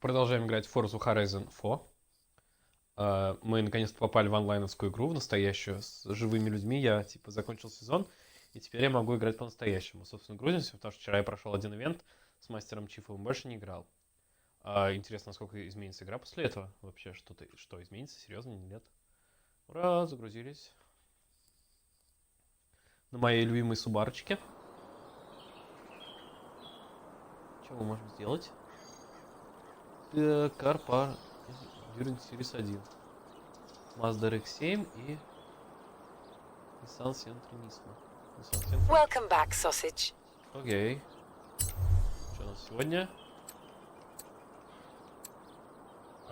Продолжаем играть в Forza Horizon 4. Мы наконец-то попали в онлайновскую игру, в настоящую, с живыми людьми. Я, закончил сезон, и теперь я могу играть по-настоящему. Собственно, грузимся, потому что вчера я прошел один ивент с мастером Чифом, больше не играл. Интересно, насколько изменится игра после этого. Вообще, что изменится, серьезно, нет? Ура, загрузились. На моей любимой субарочке. Что мы можем сделать? Карпа Endurance Series 1. Mazda RX-7 и Nissan Sentra Nismo. Welcome back, sausage. Окей. Что у нас сегодня?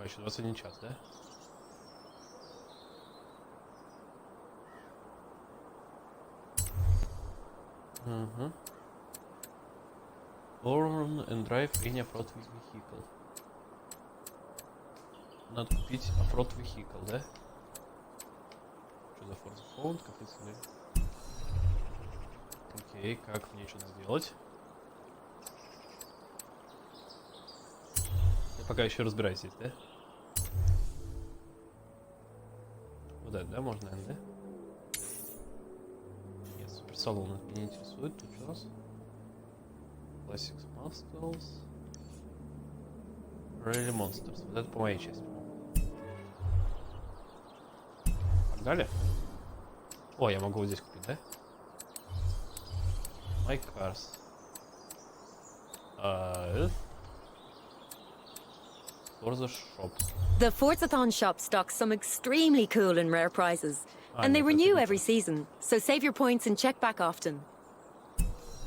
Еще 21 час, да? Угу. Born and drive any off-road vehicle. Надо купить off-road vehicle, да? Что за Forza Found? Окей, как мне что-то сделать? Я пока еще разбираюсь здесь, да? Вот это, да, можно, наверное, да? Нет, суперсалон это меня не интересует. Тут что у нас? Classics Muscles. Rally Monsters. Вот это по моей части. Погнали? О, я могу вот здесь купить, да? My Cars. Forza Shops. The Forzathon shop stocks some extremely cool and rare prizes. And they renew every season, so save your points and check back often.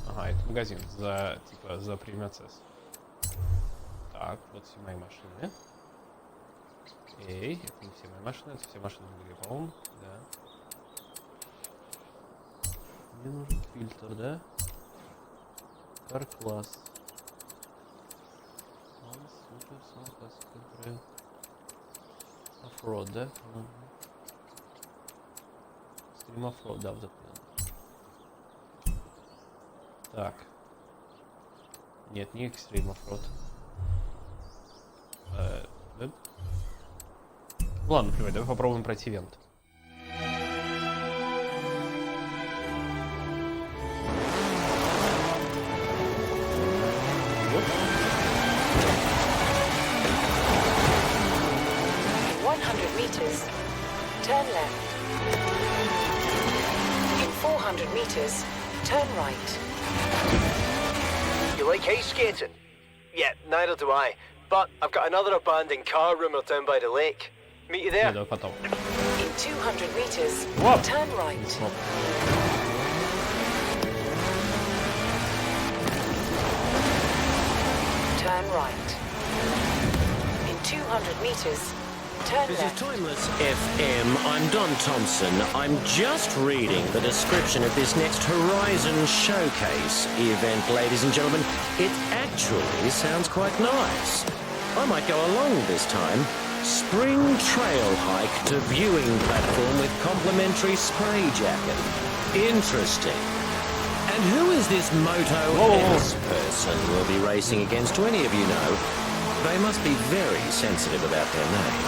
Ага, это магазин за премиум аксесс. Так, вот все мои машины. Эй, это не все мои машины, это все машины в игре, по-моему, да. Мне нужен фильтр, да? Car класс. Оффроуд, да? Стрим оффроуд, да, вот это надо. Так. Нет, не экстрим оффроуд. Да? Ладно, например, давай попробуем пройти ивент. Meters, turn left. In 400 meters, turn right. You like ice skating? Yeah, neither do I. But I've got another abandoned car rumoured down by the lake. Meet you there. Давай потом. In 200 meters, turn right. Turn right. In 200 meters, turn This left. is Timeless FM. I'm Don Thompson. I'm just reading the description of this next Horizon Showcase event, ladies and gentlemen. It actually sounds quite nice. I might go along this time. Spring trail hike to viewing platform with complimentary spray jacket. Interesting. And who is this Moto X person we'll be racing against? Do any of you know? They must be very sensitive about their name.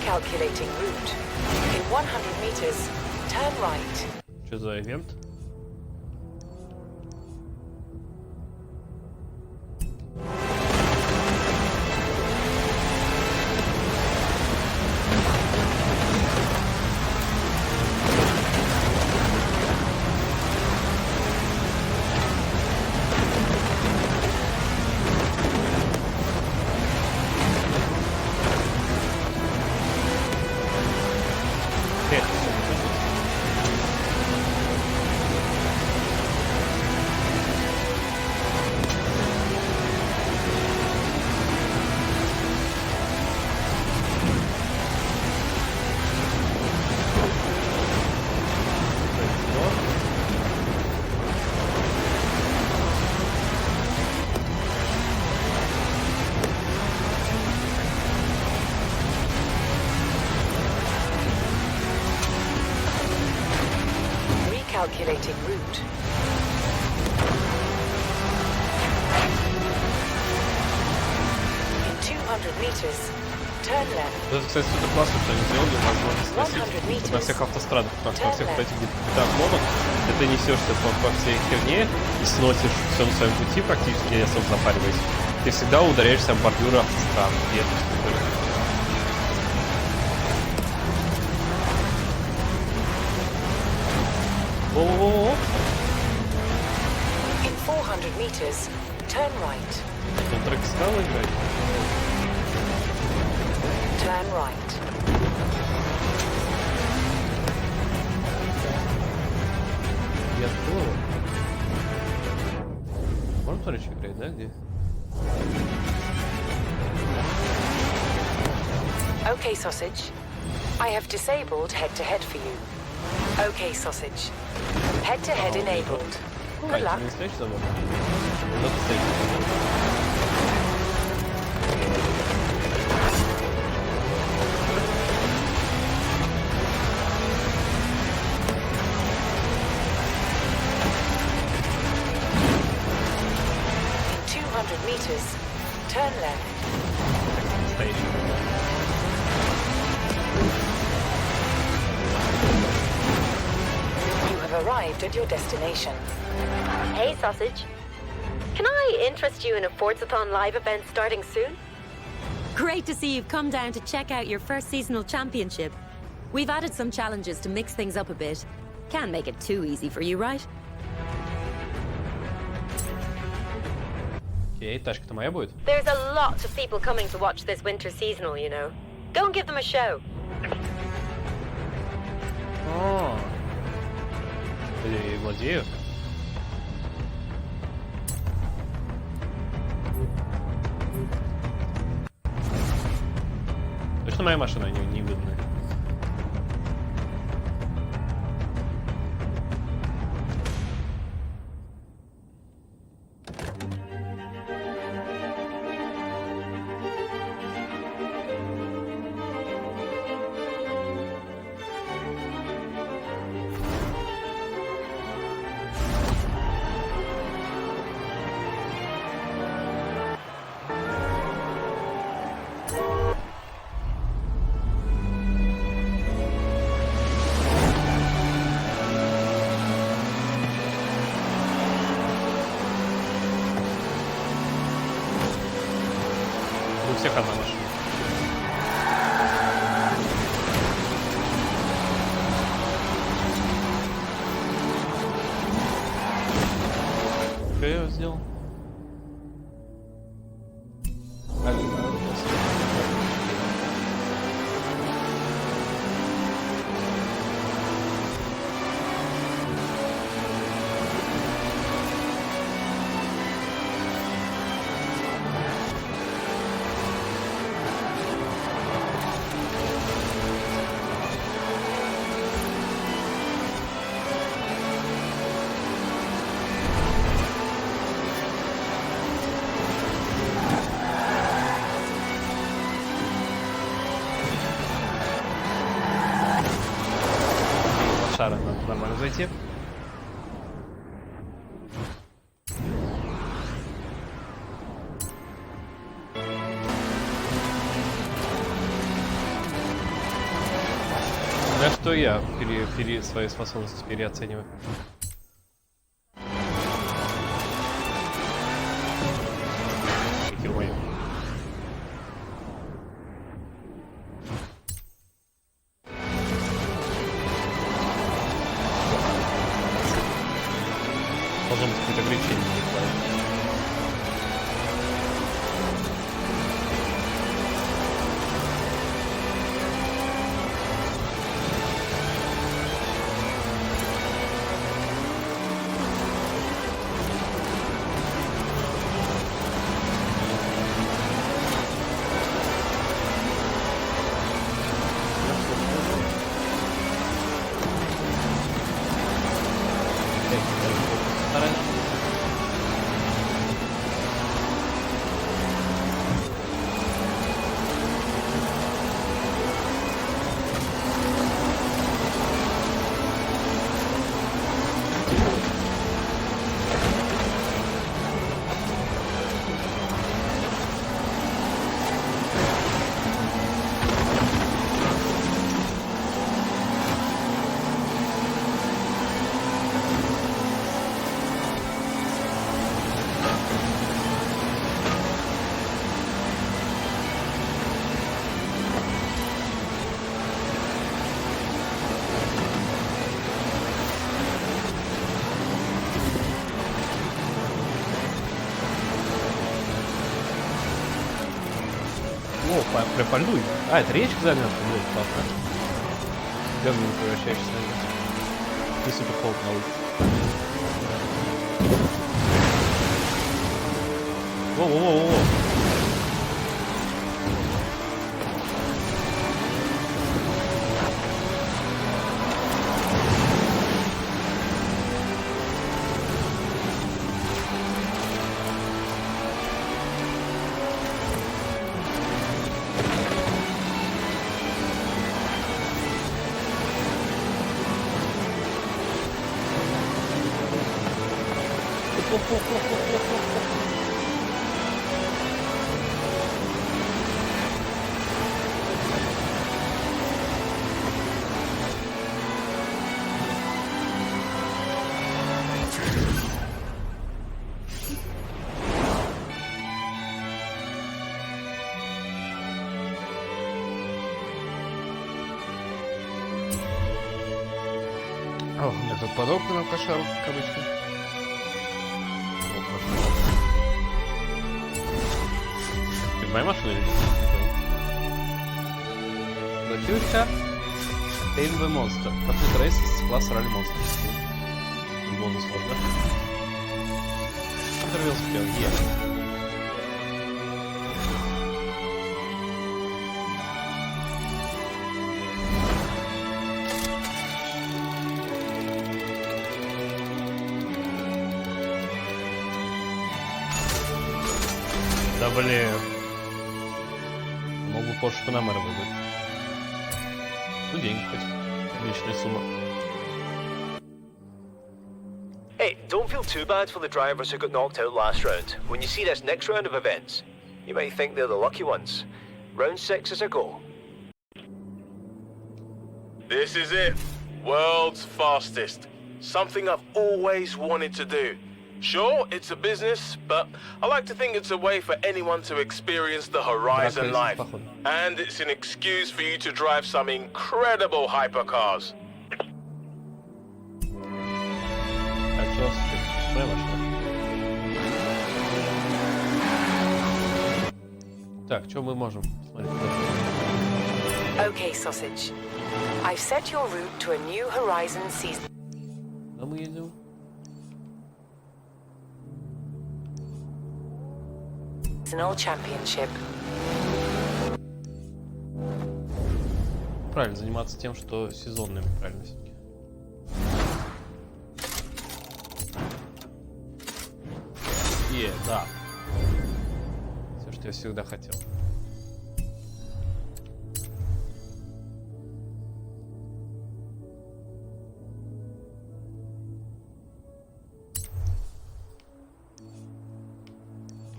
Calculating route. In 100 meters, turn right. Что за ивент? route. In 200 meters, turn left. Это, кстати, супер классно, что они сделали возможность сносить на всех автострадах, потому что на всех вот этих модах, где ты несешься по всей херне и сносишь все на своем пути, практически не особо запариваясь, ты всегда ударяешься об бордюры автострад, и это супер. О-о-о! In 400 meters, turn right. Он трек стал играть? Turn right. Я открыл. Можно посмотреть, что играет, да? Где? Okay, sausage. I have disabled head-to-head for you. Okay, sausage. Head-to-head enabled. Good luck. Не стоишь за мной? Вот стоишь. In 200 meters, turn left. Стоишь. You have arrived at your destination. Hey, Sausage. Can I interest you in a Forzathon live event starting soon? Great to see you've come down to check out your first seasonal championship. We've added some challenges to mix things up a bit. Can't make it too easy for you, right? Окей, тачка-то моя будет? There's a lot of people coming to watch this winter seasonal, you know. Go and give them a show. О, я ей владею. Точно моя машина не видно. У всех одна машина. Что я его сделал? Шара, надо нормально зайти. На что я свои способности переоцениваю? Ё-моё. Должно быть какое-то ограничение. Припальнуй. А, это речка замерзла, блин, классно. Говно превращаешься на нее. И супер холод на улице. Во-во-во-во. О, я тут под окном кошару, как обычно. Ты моя машина или Зачем-то Tame the Monster. Complete race из класса Rally Monster. Бонус можно. Интервью успел. Да блин. Мог бы Porsche Panamera выбрать. Ну, деньги хоть. Отличная сумма. Hey, don't feel too bad for the drivers who got knocked out last round. When you see this next round of events, you might think they're the lucky ones. Round 6 is a go. This is it. World's fastest. Something I've always wanted to do. Sure, it's a business, but I like to think it's a way for anyone to experience the horizon life. And it's an excuse for you to drive some incredible hypercars. Так, что мы можем? Смотри, Okay, Sausage. I've set your route to a new horizon season. куда мы едем? Seasonal Championship. Правильно, заниматься тем, что сезонным, правильно все-таки. Да. Все, что я всегда хотел.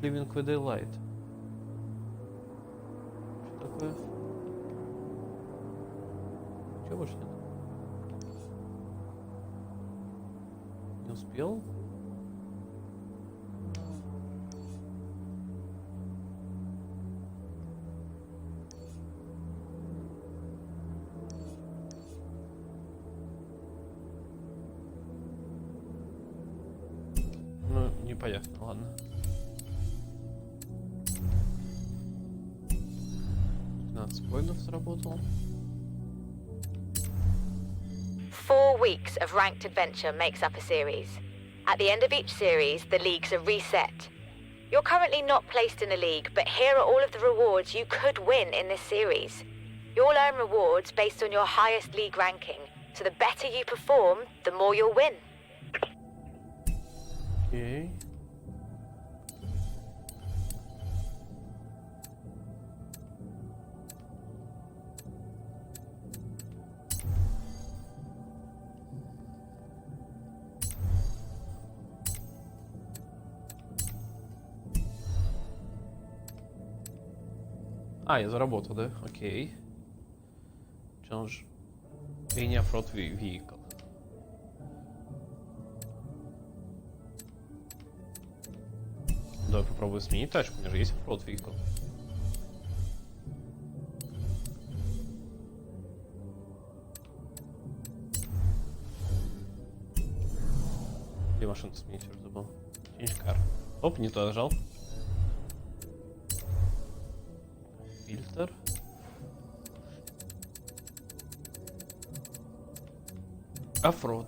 Living with Daylight. Что такое? Чего больше нет? Не успел? Ну, непонятно, ладно. 15 поинтов сработал. 4 weeks of ranked adventure makes up a series. At the end of each series, the leagues are reset. You're currently not placed in a league, but here are all of the rewards you could win in this series. You'll earn rewards based on your highest league ranking, so the better you perform, the more you'll win. Окей. А, я заработал, да? Окей. Challenge Any Off-Road Vehicle. Давай попробую сменить тачку, у меня же есть Off-Road Vehicle. Где машину сменить, уже забыл. Change car. Оп, не туда нажал. Фильтр. Оффроуд.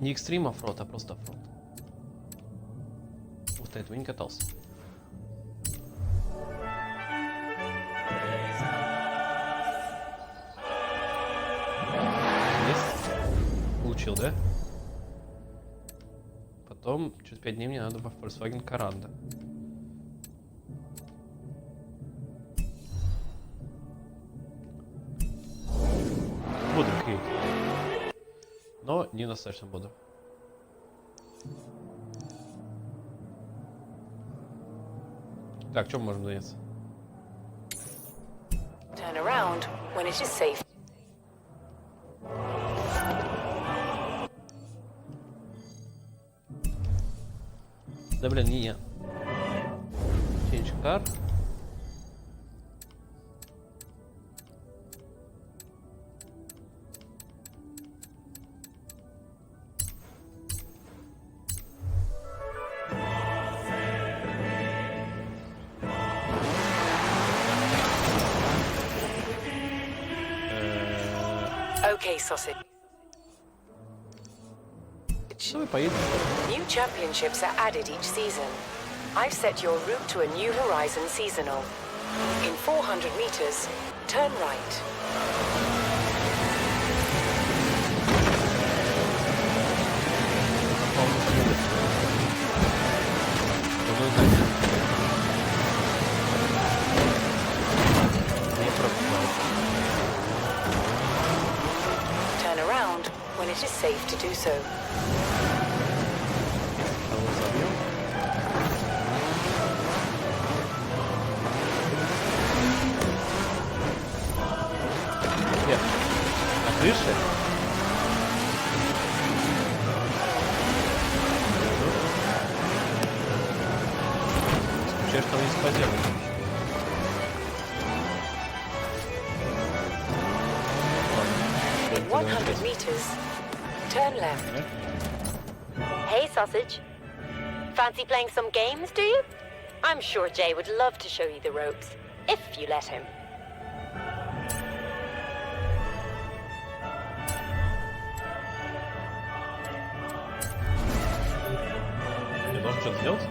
Не экстрим оффроуд, а просто оффроуд. Вот до этого не катался. Есть. Получил, да? Потом, через 5 дней мне надо во Volkswagen Каранда. Буду клеить. Но не достаточно буду. Так, чем можем заняться? Turn around when it is safe. Да блин, не. Change car. Okay, sausage. Давай поедем. New championships are added each season. I've set your route to a new horizon seasonal. In 400 meters, turn right. Turn around when it is safe to do so. Нет. На крыше? Исключаю, что он есть подземный. In 100 meters, turn left. Hey, Sausage. Fancy playing some games, do you? I'm sure Jay would love to show you the ropes, if you let him. Я должен что-то сделать?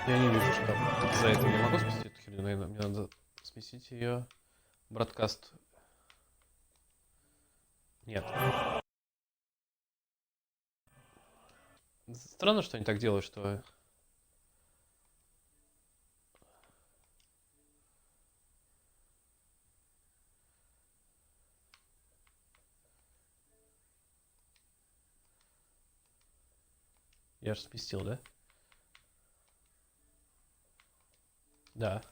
Я не вижу, что за это я могу сместить эту херню, наверное, мне надо сместить ее. Бродкаст. Нет. Странно, что они так делают, что... Я же сместил, да? Да.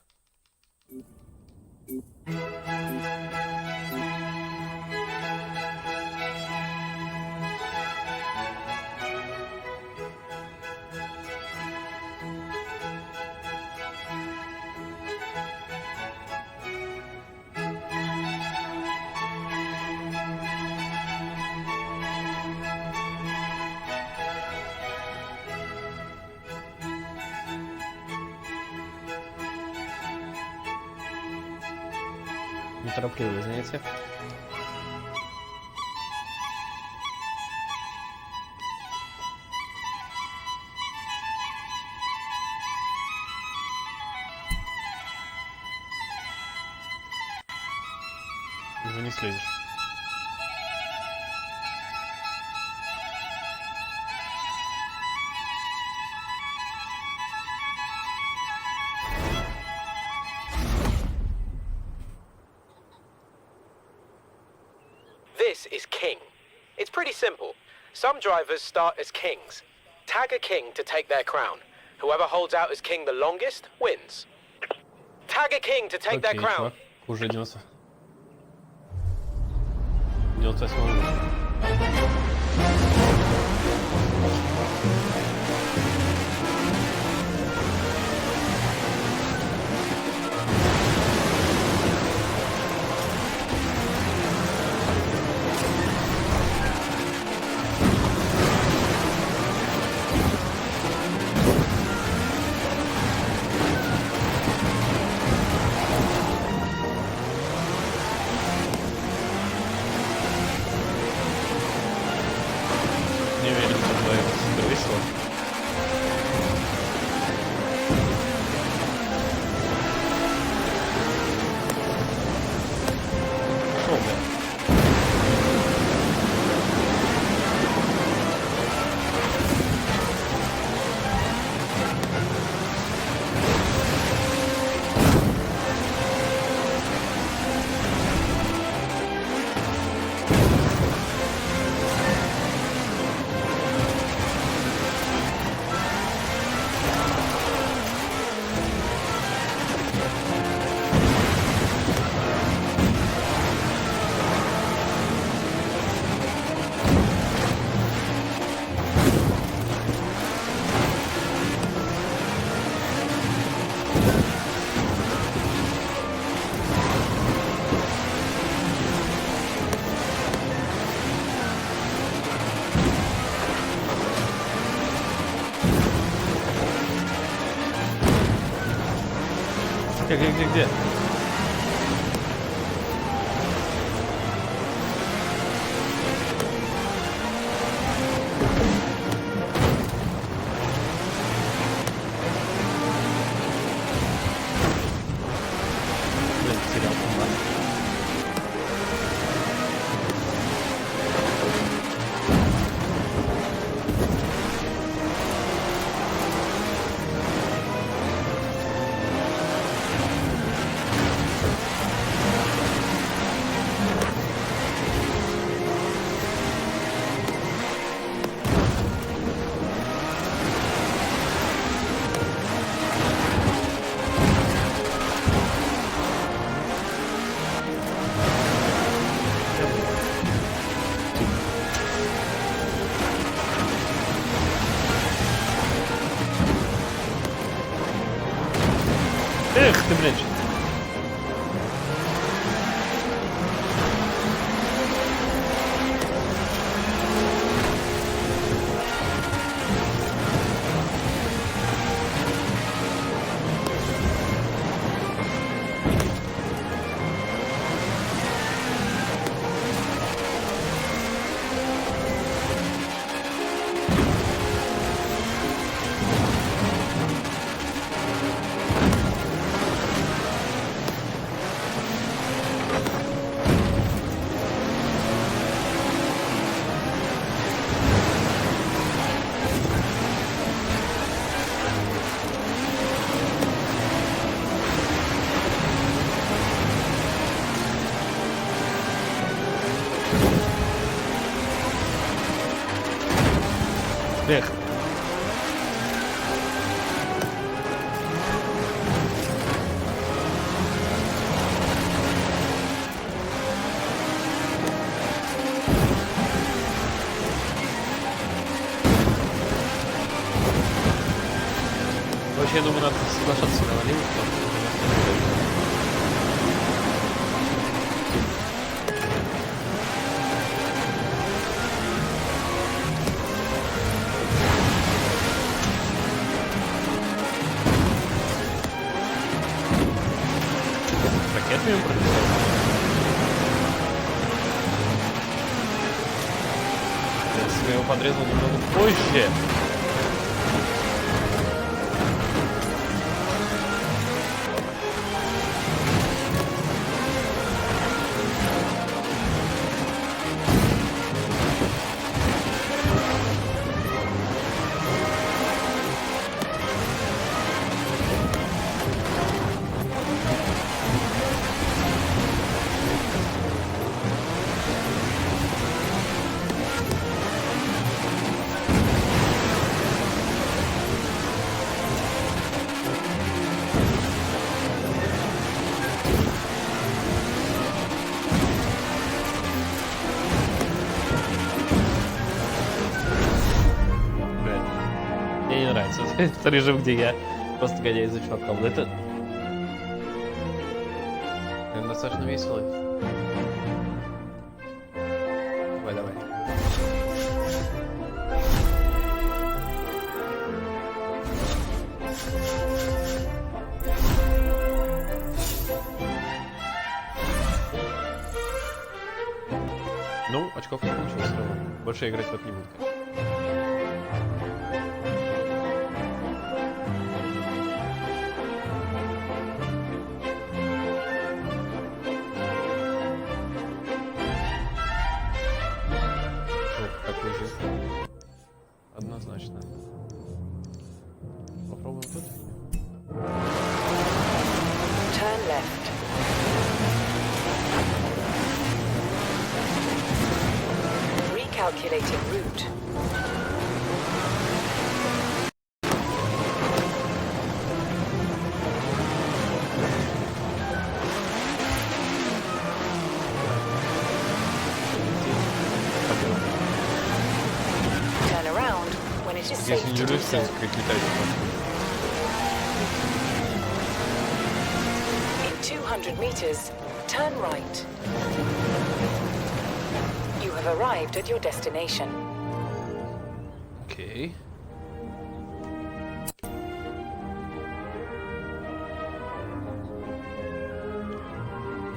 Неторопливые занятия. Уже не слезешь. This is King. It's pretty simple. Some drivers start as kings. Tag a king to take their crown. Whoever holds out as king the longest wins. Tag a king to take their Окей, crown. чувак. Уже 98 уровень. Где? Блин, потерял комбат. Эх ты, блядь. Эх. Вообще, я думаю, надо соглашаться на валину, ракетами пролетел. Если бы я его подрезал немного позже. Мне не нравится этот режим, где я просто гоняюсь за чуваком. Но это достаточно весело. Давай, давай. Ну, очков не получилось все равно. Больше я играть в это не буду. Такой же. Однозначно. Попробуем тут. Turn left. Recalculating route. Turn around when it is safe Если не to do рысь, so. как летать. In 200 meters, turn right. You have arrived at your destination. Окей.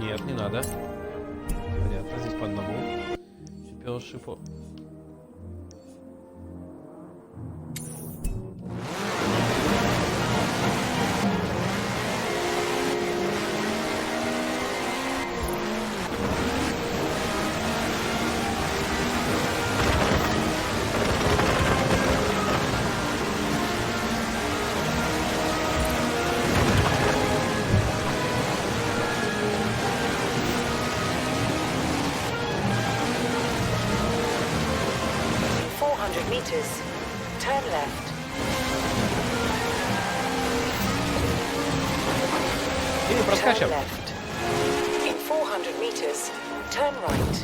Нет, не надо. Понятно, здесь по одному. Чемпионшипу. Meters. Turn left. И Turn проскачем. left. In 400 meters, turn right.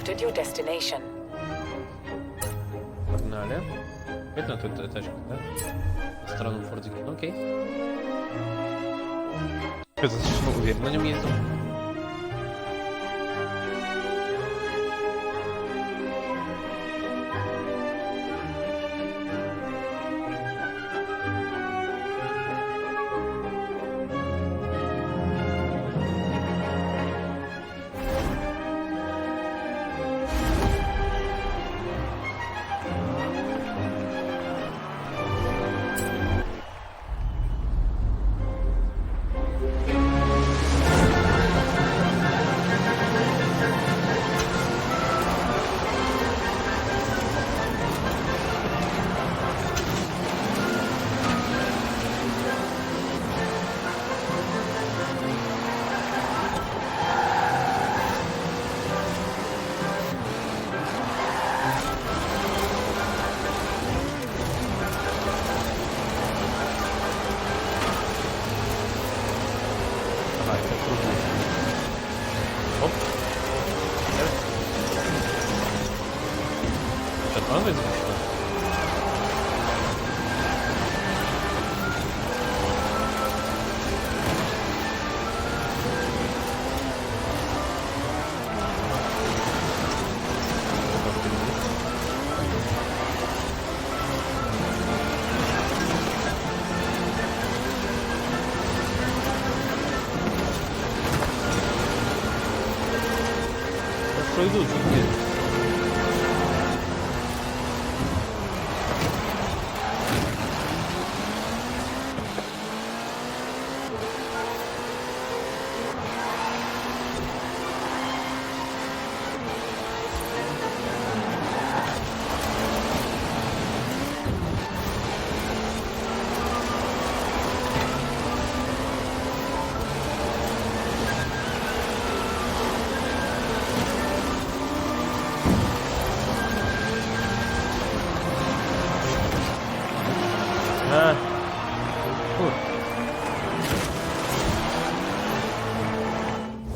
At your destination. Погнали. Опять на ту тачку, да? На сторону Фордики. Окей. Я достаточно уверен на нем ездил. Оп. Что, останавливается? Что идут, чуваки?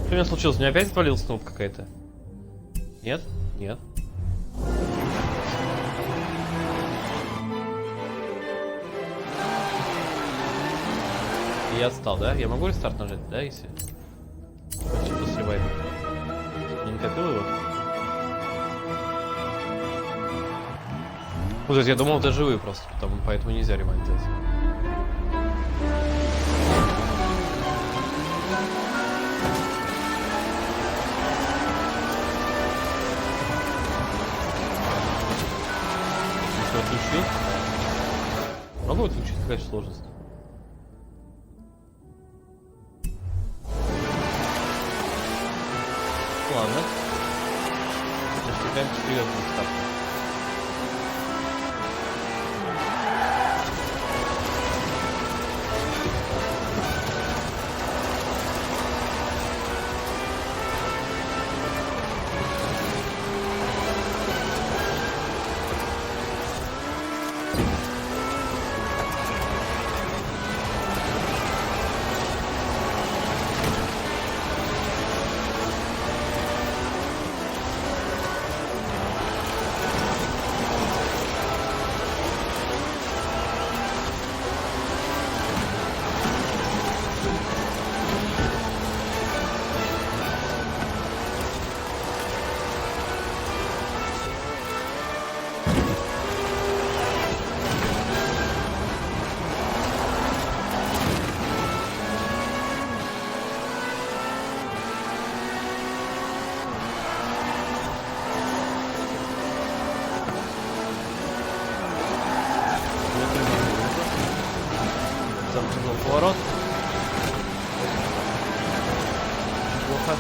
Что у меня случилось? У меня опять отвалилась кнопка какая-то? Нет? Нет. Я отстал, да? Я могу рестарт нажать, да, если? Что сливает? Не накопил его? Ну, то есть я думал, это живые просто, поэтому нельзя ремонт делать. Отключил. Могу отключить, какая же сложность. Ладно. Достигаем 4 старта. поворот. Плохо.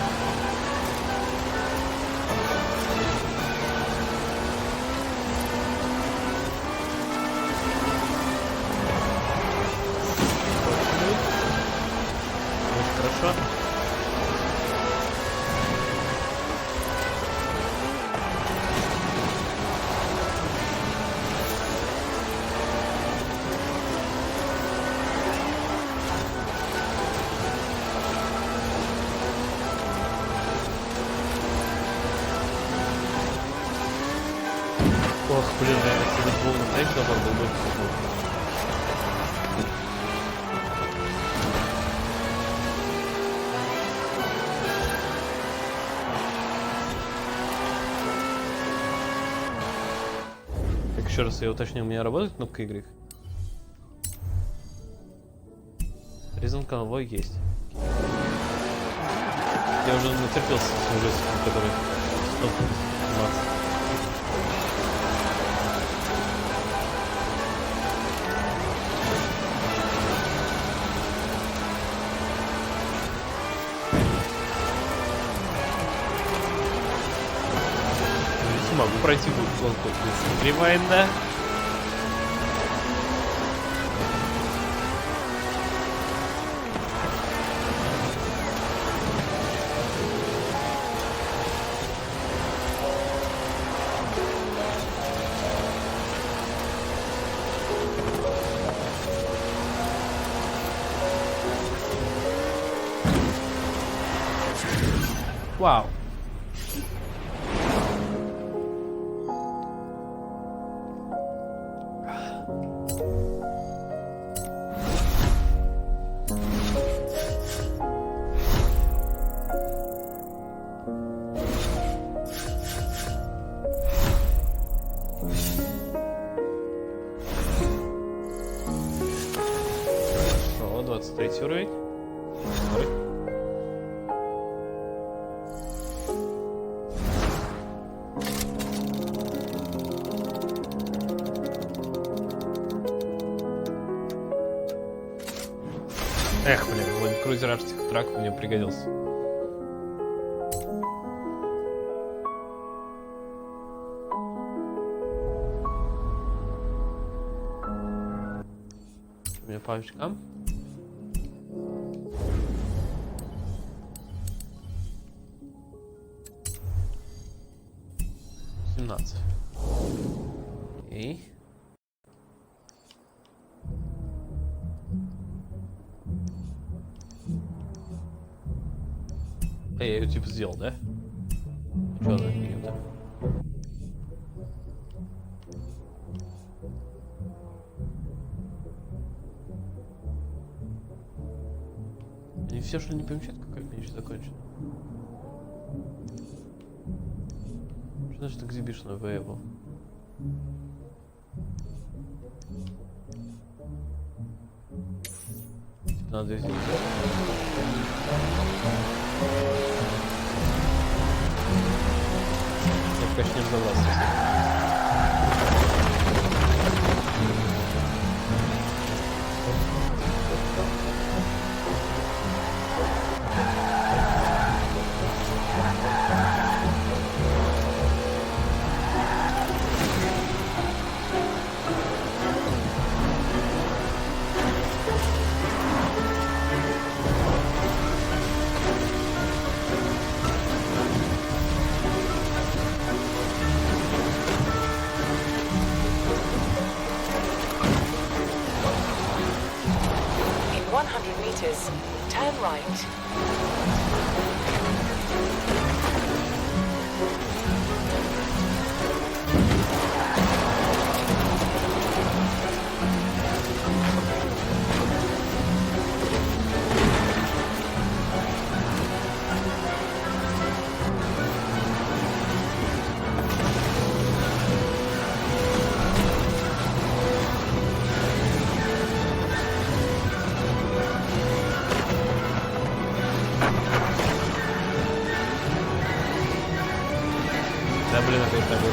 Очень хорошо. Ох, блин, наверное, если бы был на тайм забор, был бы футбол. Так, еще раз я уточню, у меня работает кнопка Y? Резон конвой есть. Я уже натерпелся с этим ужасиком, который... Могу пройти гонку без ревайнда. Вау. Хорошо, 23 уровень. Ой. Эх, блин, крузер трак мне пригодился. У меня по очкам. Окей. Я ее типа сделал, да? Что она не-то? Они все, что ли, не помечают, как меньше закончено? Что значит exhibition available? Типа надо сделать. Я, конечно, не разобрался с этим. Turn right. Да, блин, опять тобой.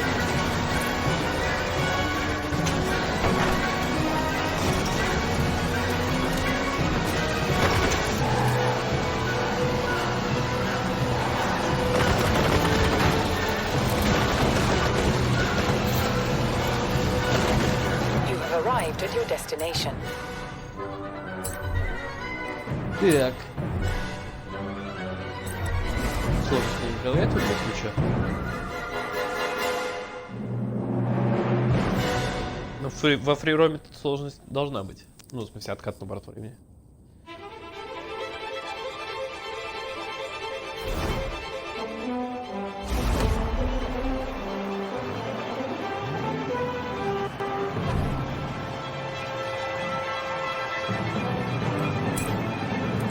destination. Так. Сложность не управляет в этом случае. Но во фрироме сложность должна быть. Ну, в смысле, откат на борт времени.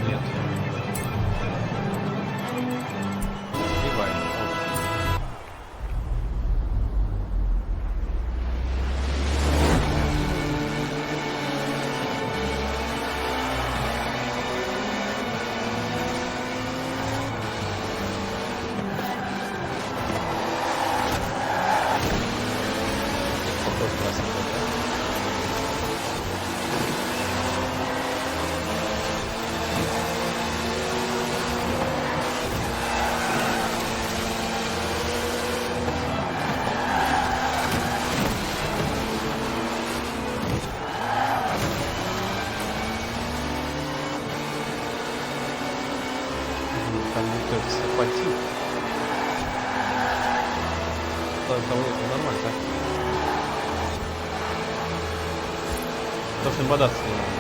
Нет. Сбиваем. Вопрос красный, да? Там никто это захватил. Это нормально, да? Потому что им бодаться не надо.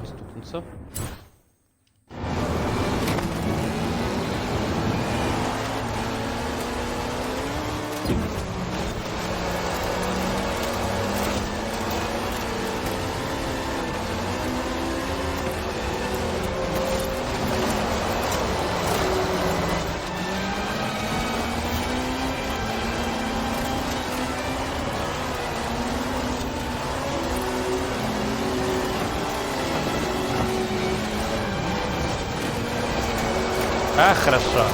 Стукнуться. А, хорошо.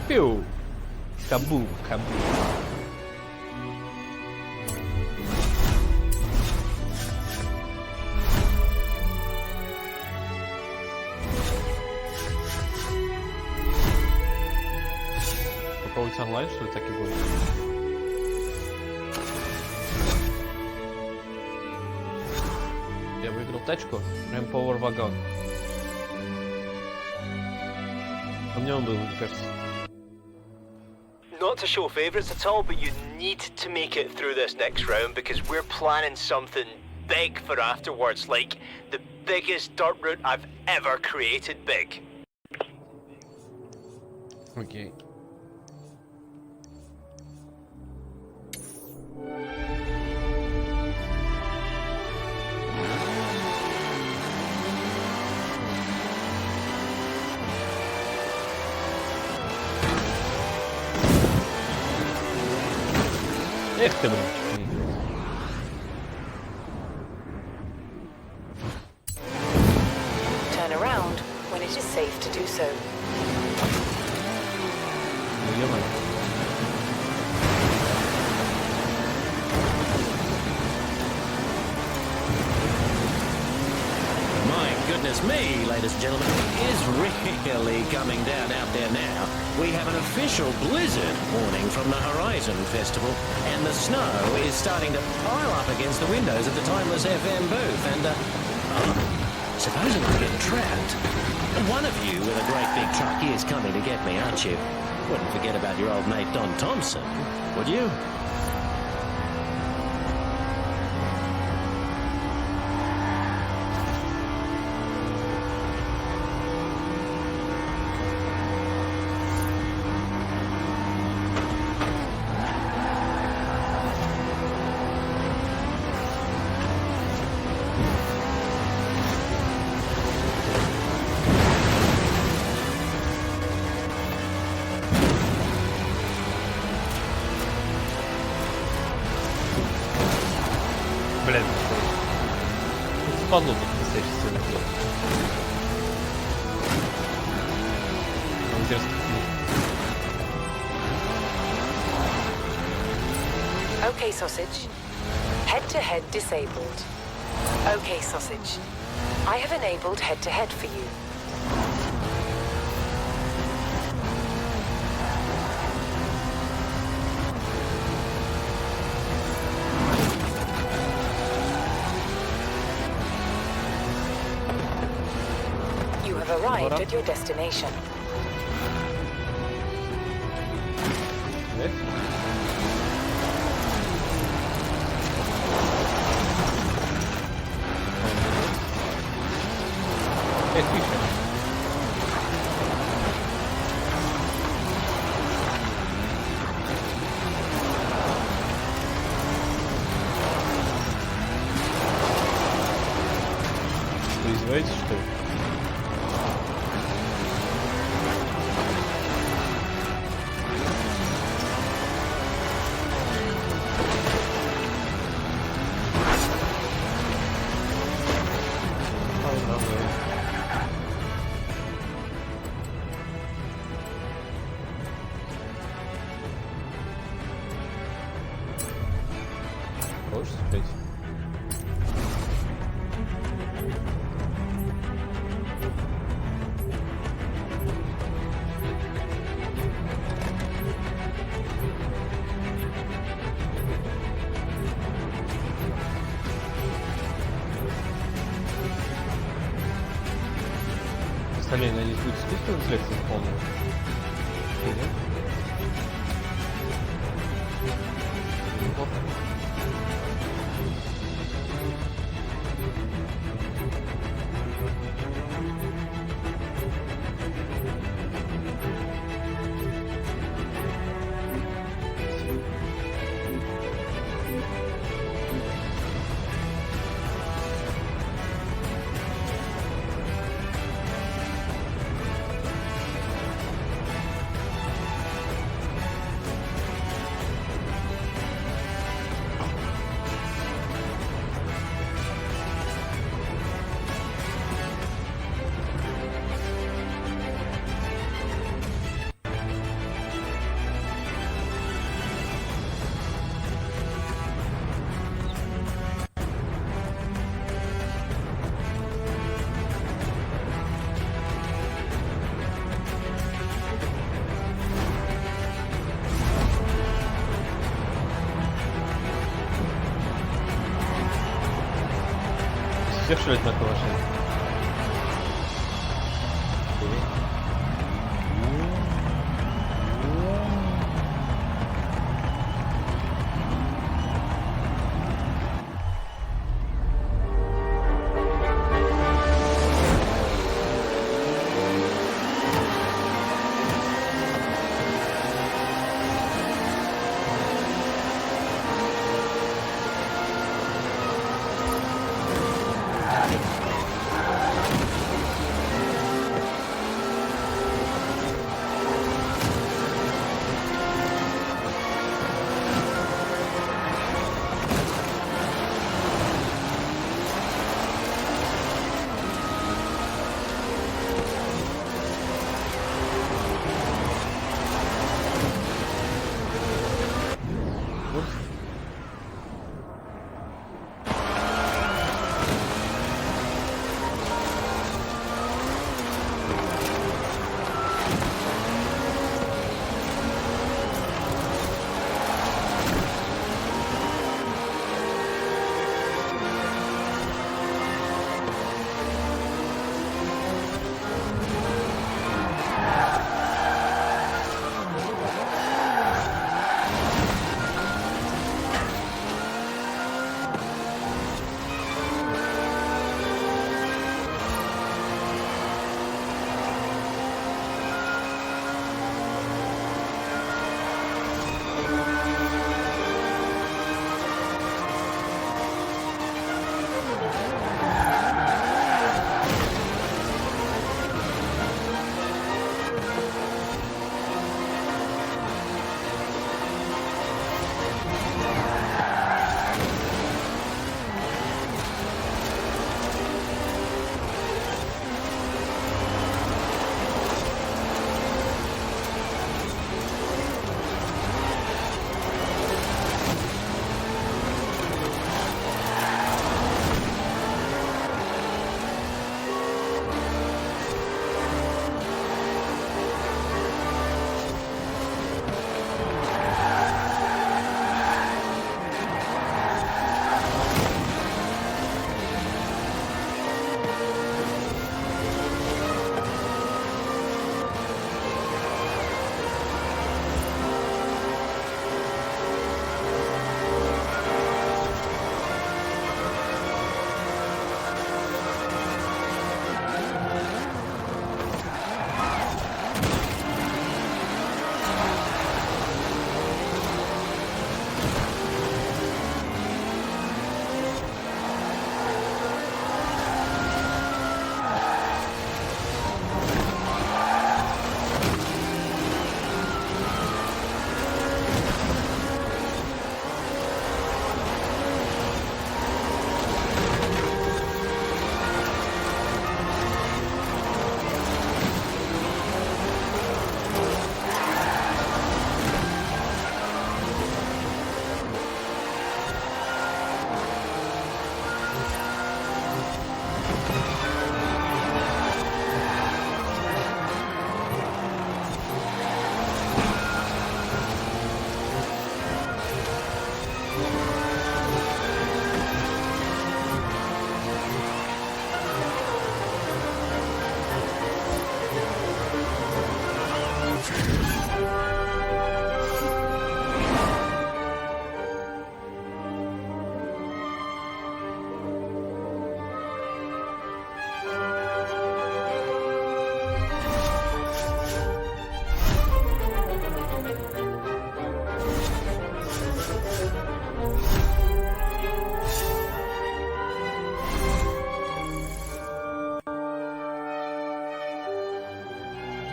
Пиу. Кабум, кабум. Попробуйте онлайн, что ли, так и будет? Я выиграл тачку. Ram Power Wagon. А мне он был, мне кажется. Not to show favourites at all, but you need to make it through this next round because we're planning something big for afterwards, like the biggest dirt route I've ever created big. Окей. Эх ты, блин. Turn around when it is safe to do so. Ну, ё-моё. My goodness me, ladies and gentlemen, it is really coming down out there now. We have an official blizzard warning from the Horizon Festival, and the snow is starting to pile up against the windows of the Timeless FM booth, and, supposing I get trapped. One of you with a great big truck is coming to get me, aren't you? Wouldn't forget about your old mate Don Thompson, would you? Блядь, спадло тут настоящий сильно. Интересно. Okay, sausage. Head-to-head disabled. Okay, sausage. I have enabled head-to-head for you. You have arrived at your destination. Блядь. Тише. Вы издеваетесь, что ли? Хочешь стрелять? Остальные, надеюсь, будет искусственный интеллект полный. Или нет? Неплохо. Всех что ли на калаше?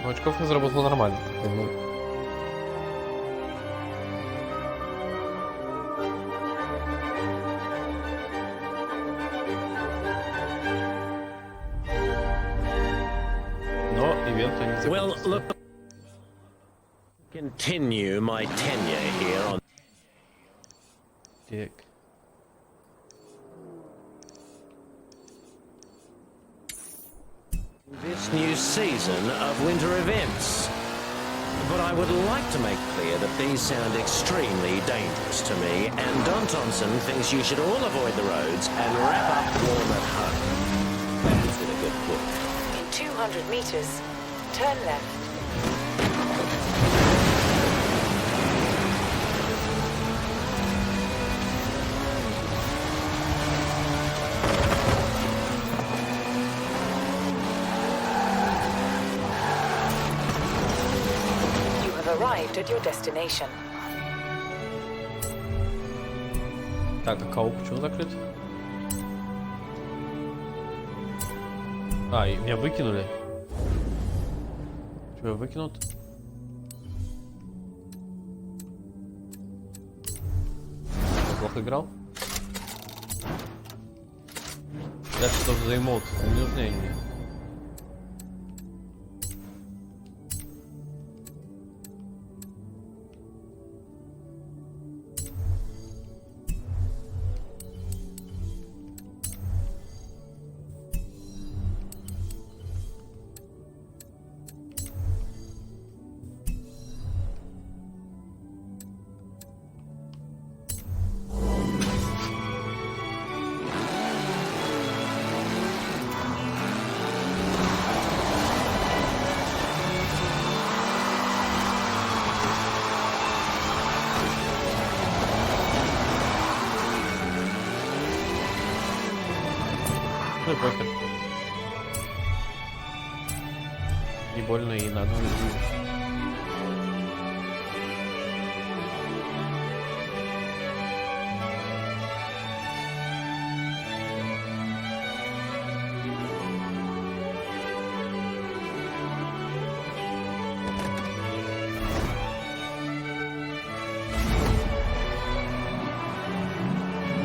Ну, очков я заработал нормально. Но ивент не закончился. Well, look. Continue my tenure here on. Так. This new season of winter events. But I would like to make clear that these sound extremely dangerous to me, and Don Thompson thinks you should all avoid the roads and wrap up warm at home. That is with a good book. In 200 meters, turn left. You have arrived at your destination. Так, а кого почему закрыт? А, и меня выкинули. Чего, выкинут? Я плохо играл? Да что за эмоут? Не нужны они мне. Ну и похер. Не больно и надо.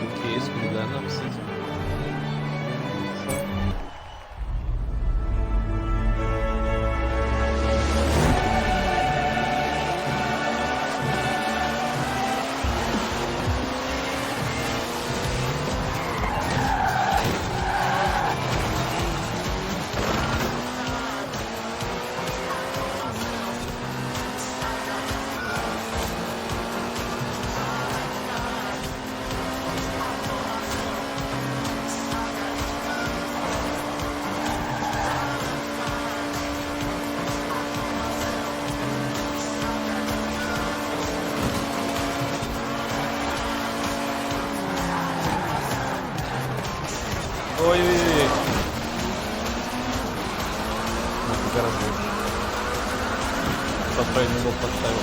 Окей, с хулиганом с этим. Ой-ой-ой. Гораздо. Правильный блок подставил.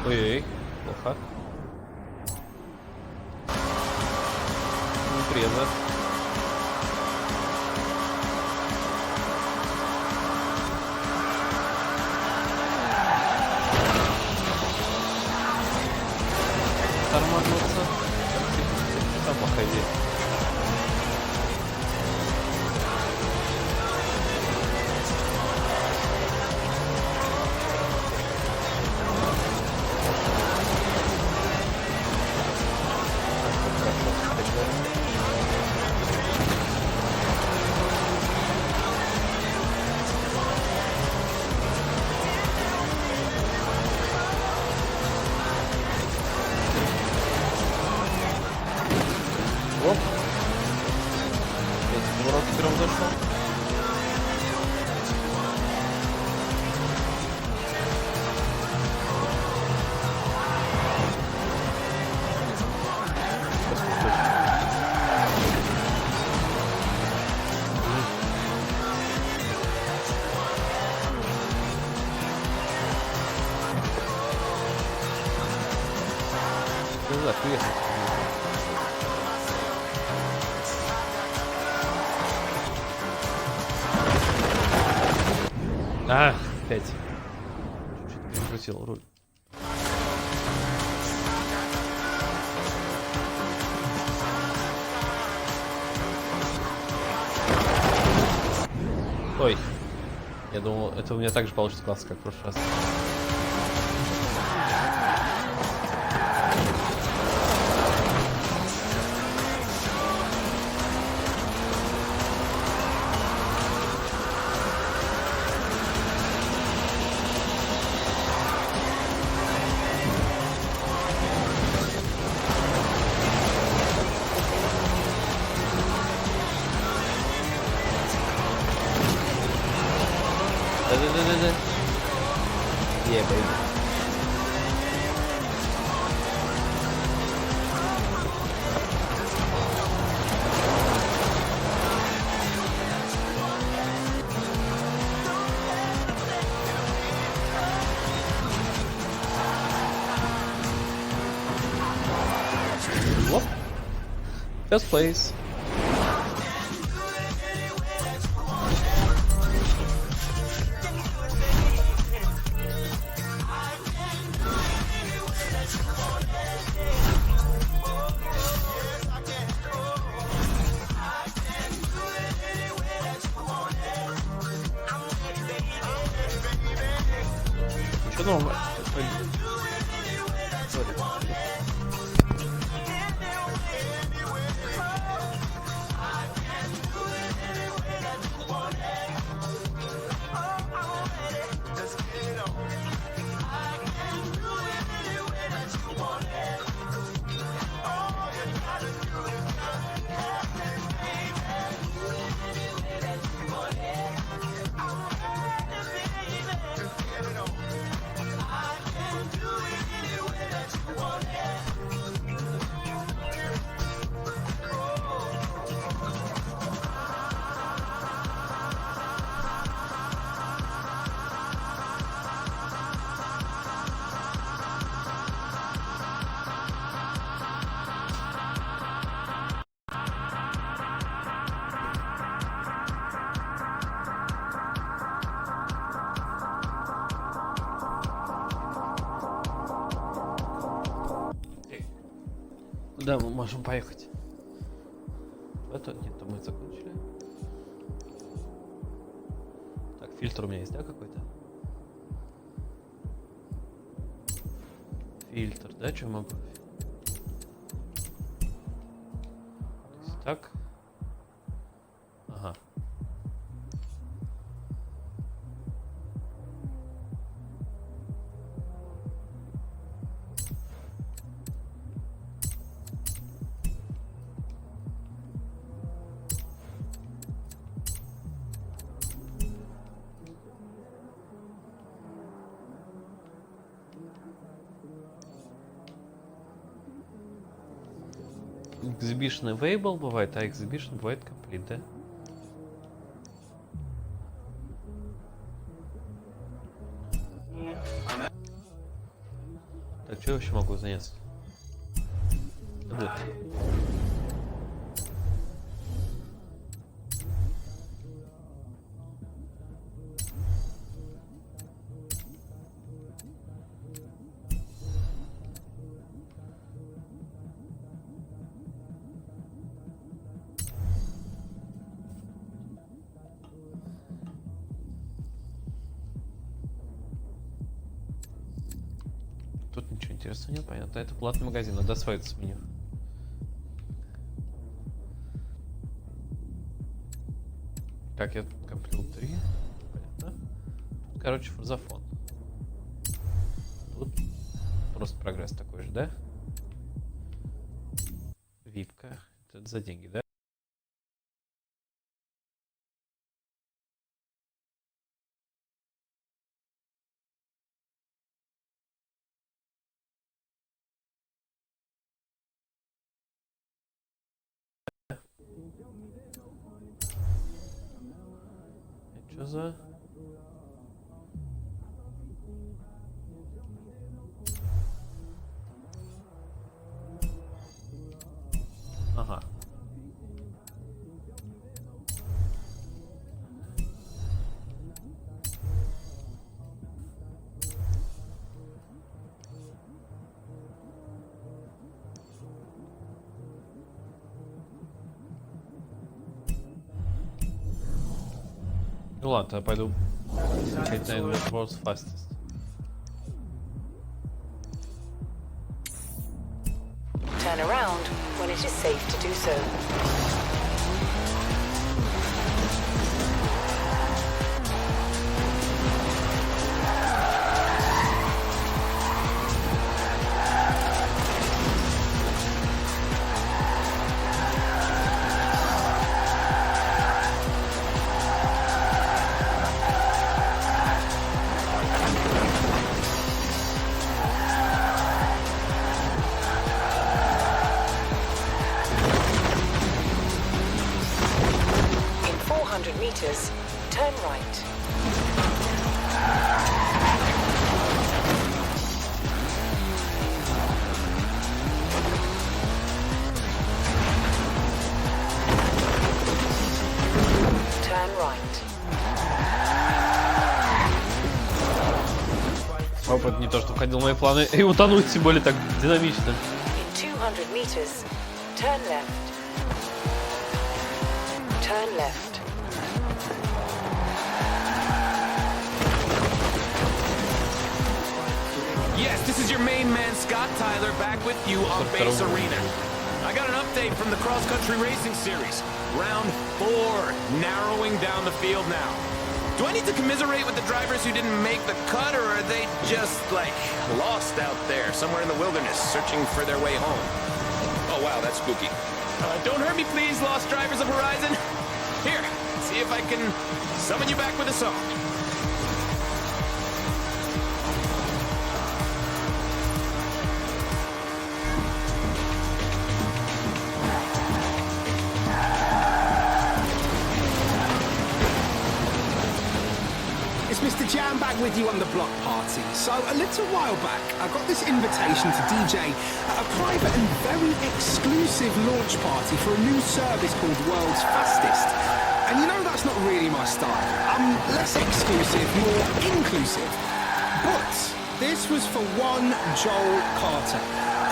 Ой-ой, плохо. Не трезво. Тормознуться. Там плохая идея. Оп. Третий поворот первым зашел. Да, приехал. А, опять. Чуть перекрутил руль. Ой. Я думал, это у меня так же получится классно, как в прошлый раз. Да-да-да-да-да. Yeah, baby. Оп. First place. Что нового? Да, мы можем поехать. Это нет, то мы закончили. Так, фильтр у меня есть, да, какой-то? Фильтр, да, что могу? Так. Ага. Exhibition available бывает, а exhibition бывает complete, да? Так, что я вообще могу заняться? Вот. Тут ничего интересного нет, понятно. Это платный магазин, надо освоиться в меню. Как я комплил 3? Понятно. Короче, форзафон. Тут просто прогресс такой же, да? Випка. Это за деньги, да? Что за... Ага. Ну ладно, я пойду чекать на World's Fastest. Turn around when it is safe to do so. In 400 meters, turn right. Turn right. Опыт не то, что входил в мои планы. И утонуть, тем более, так динамично. In 200 meters, turn left. Turn left. Yes, this is your main man, Scott Tyler, back with you on Base Arena. I got an update from the cross-country racing series. Round 4, narrowing down the field now. Do I need to commiserate with the drivers who didn't make the cut, or are they just, like, lost out there, somewhere in the wilderness, searching for their way home? Oh, wow, that's spooky. Don't hurt me, please, lost drivers of Horizon. Here, see if I can summon you back with a song. It's Mr. Jam back with you on the block party. So, a little while back, I got this invitation to DJ at a private and very exclusive launch party for a new service called World's Fastest. And you know that's not really my style. I'm less exclusive, more inclusive. But this was for one Joel Carter.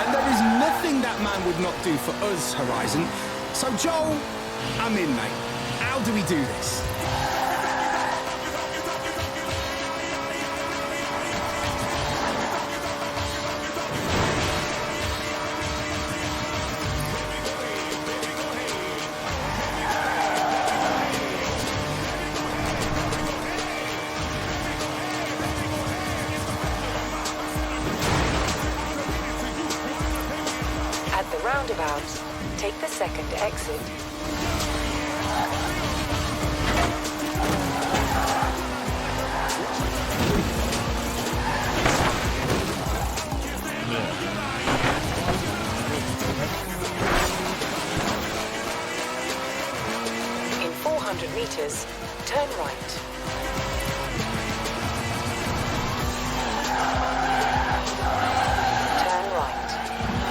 And there is nothing that man would not do for us, Horizon. So, Joel, I'm in, mate. How do we do this? At the roundabout, take the second exit. In 400 meters, turn right. Turn right.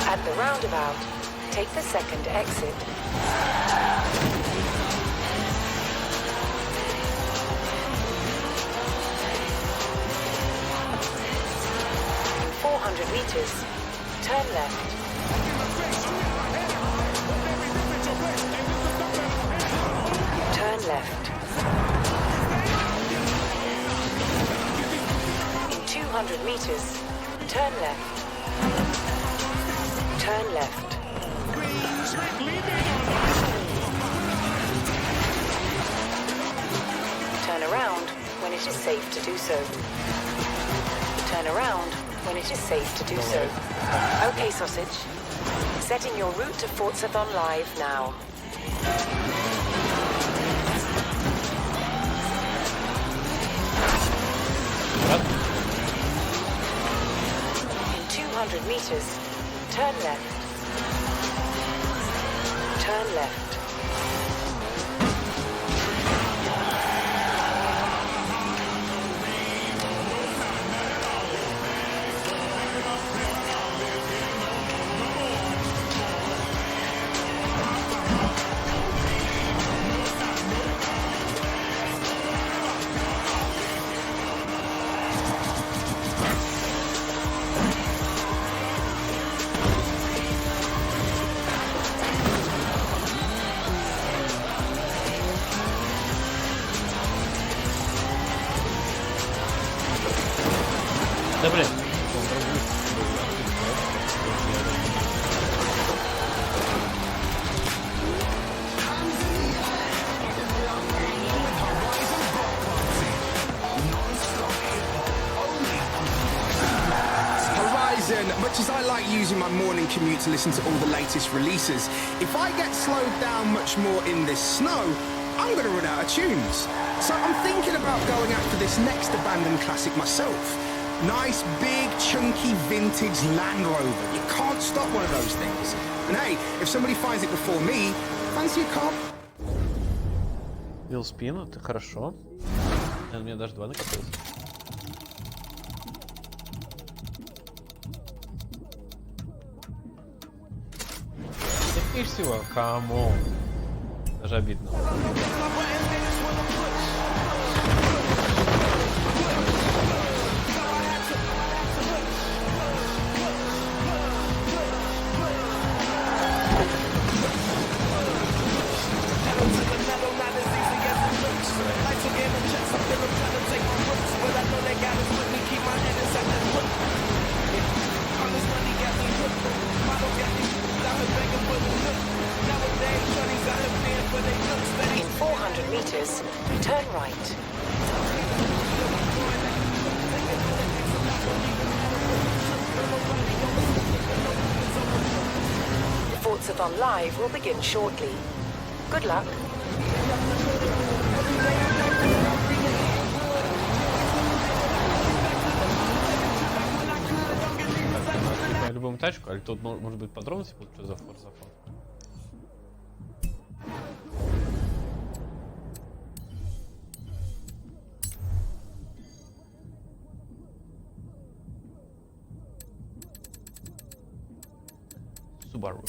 At the roundabout, take the second exit. In 400 meters, turn left. Turn left. In 200 meters, turn left. Turn left. safe to do so. Turn around when it is safe to do so. Okay, sausage. Setting your route to Forzathon Live now. In 200 meters, turn left. Turn left. Да блин. Much as I like using my morning commute to listen to all the latest releases, if I get slowed down much more in this snow, I'm going to run out of tunes. So I'm thinking about going after this next abandoned classic myself. Nice, big, chunky, vintage Land Rover. You can't stop one of those things. And hey, if somebody finds it before me, fancy a car? Бил спину, это хорошо. У меня даже 2 накопилось. И всего, камон. Даже обидно. In 400 meters, turn right. Forzathon Live will begin shortly. Good luck. Любую тачку, а тут может быть подробности, что за Forza. Subaru.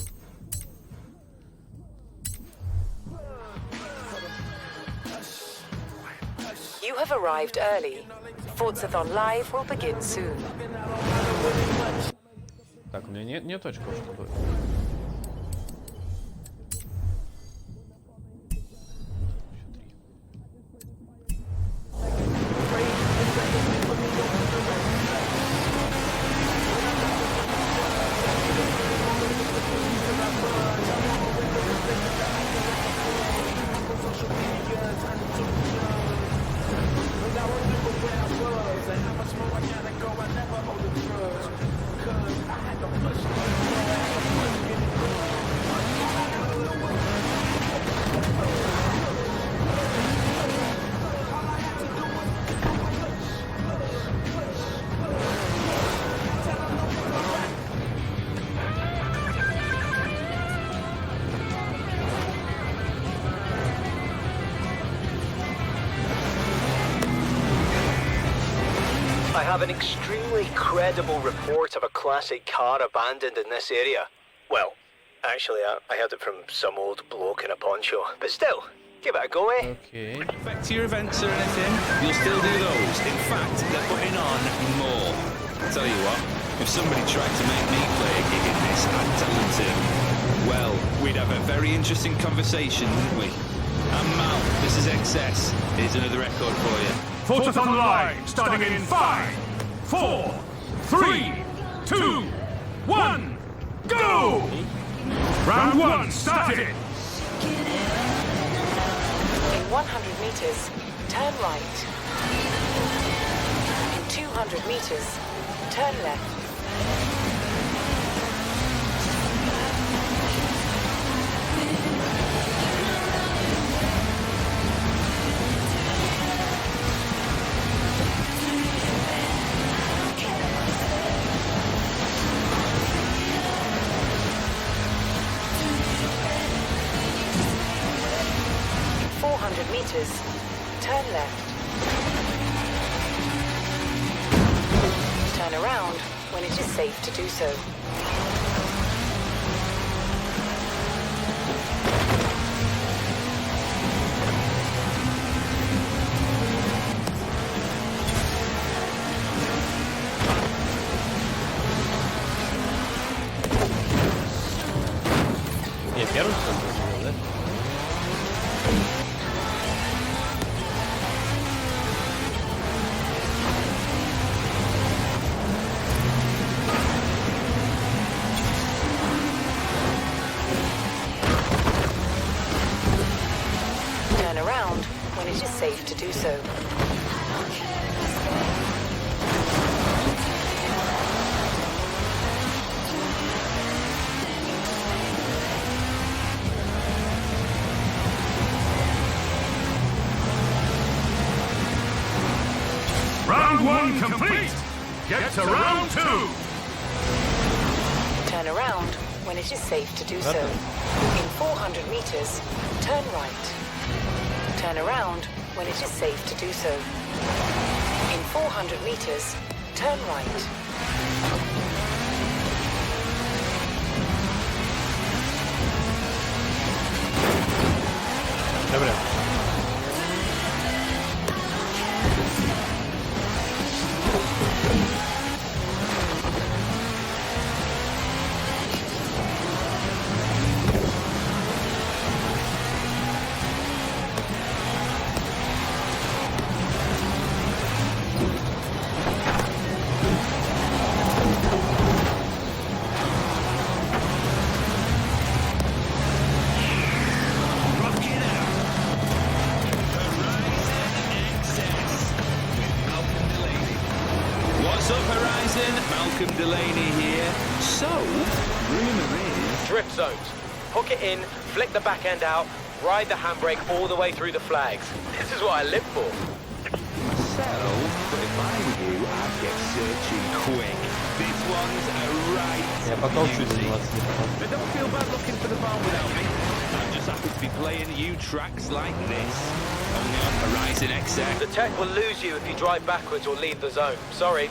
You have arrived early. Forzathon Live will begin soon. Так, у меня нет очков, чтобы... I have an extremely credible report of a classic car abandoned in this area. Well, actually, I had it from some old bloke in a poncho. But still, give it a go, eh? Okay. Back to your events or anything, you'll still do those. In fact, they're putting on more. Tell you what, if somebody tried to make me play a gig in this, I'd tell them to. Well, we'd have a very interesting conversation, wouldn't we? I'm Mal, this is XS. Here's another record for you. Forzathon Live, starting in 5, 4, 3, 2, 1, go! Round 1 started! In 100 meters, turn right. 200 meters, turn left. Meters, turn left. Turn around when it is safe to do so. Я первый что-то, да? It is safe to do so. Round 1 complete! Get to round 2! Turn around when it is safe to do so. In 400 meters, turn right. Turn around when it is safe to do so. In 400 meters, turn right. Dobra. Malcolm Delaney here. So, rumour is... Drift zones. Hook it in, flick the back end out, ride the handbrake all the way through the flags. This is what I live for. Myself, but if I were you, I'd get searching quick. This one's a right. Я пока учусь заниматься не потом. But don't feel bad looking for the barn without me. I'm just happy to be playing you tracks like this. Only on Horizon XS. The tech will lose you if you drive backwards or leave the zone. Sorry.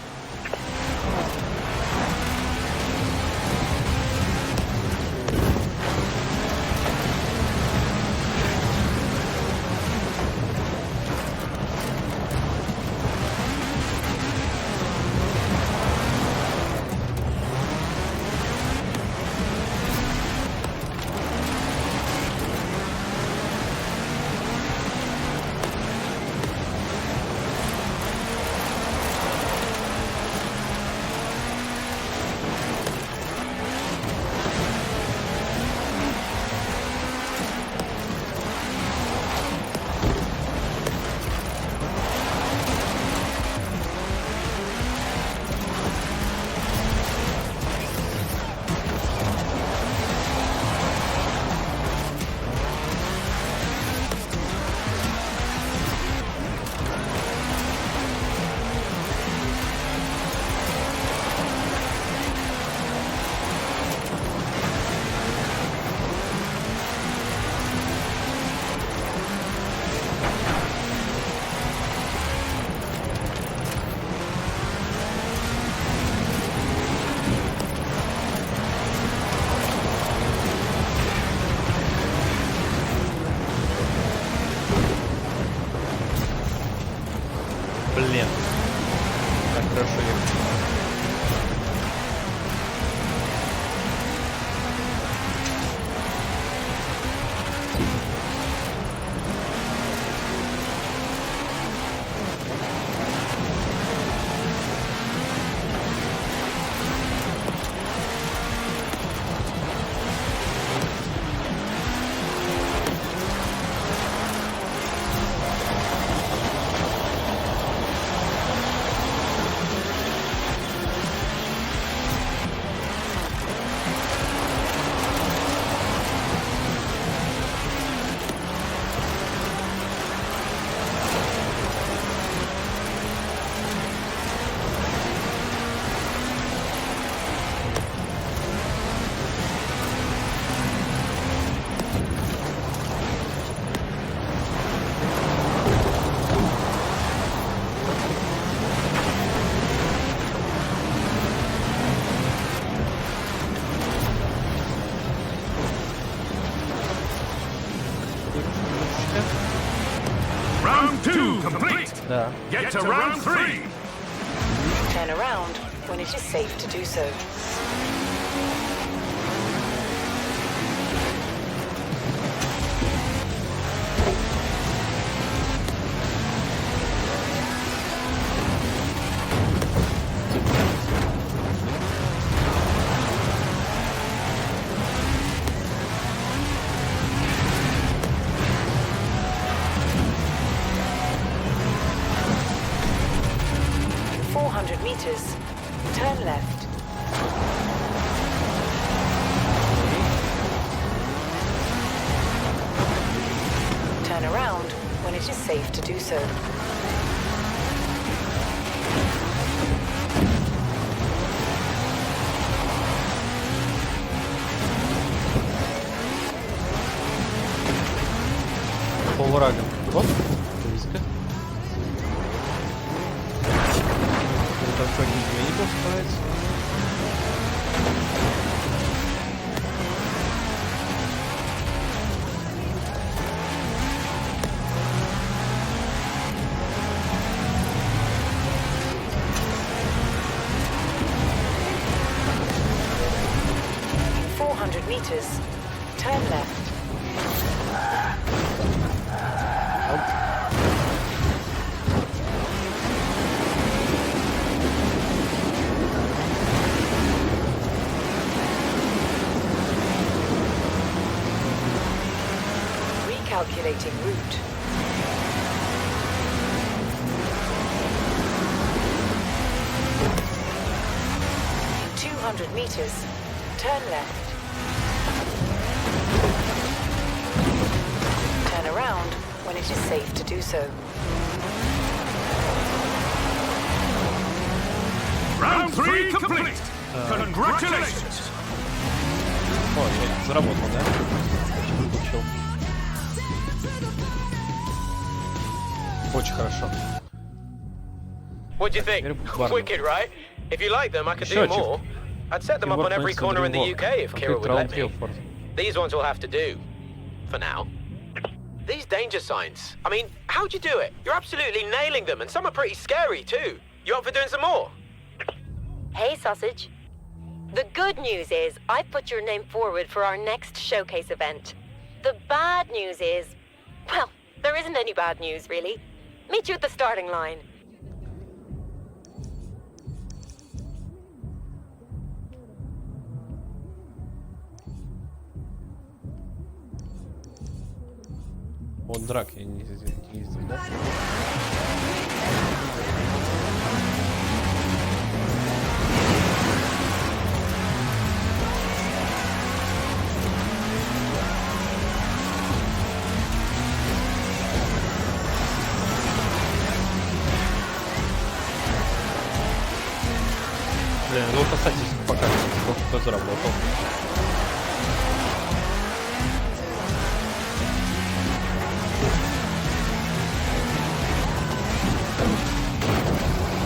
Близко. Round 2 complete. Да. Get to round 3. Turn around when it is safe to do so. Meters. Turn left. Turn around when it is safe to do so. Полврага. Вот. Близко. Там что-нибудь не получается. In 400 meters, turn left. Calculating route. In 200 meters, turn left. Turn around when it is safe to do so. Round 3 complete. Congratulations. О, я заработал, да? Получил. Очень хорошо. What do you think? Wicked, right? If you like them, I could do more. I'd set them up on every corner in the UK if Kira would let me. These ones will have to do. For now. These danger signs. I mean, how'd you do it? You're absolutely nailing them, and some are pretty scary too. You up for doing some more? Hey, Sausage. The good news is I've put your name forward for our next showcase event. The bad news is, well, there isn't any bad news, really. Meet you at the starting line. Вот драк я не ездил, да? Блин, ну по статистике показывает, кто заработал.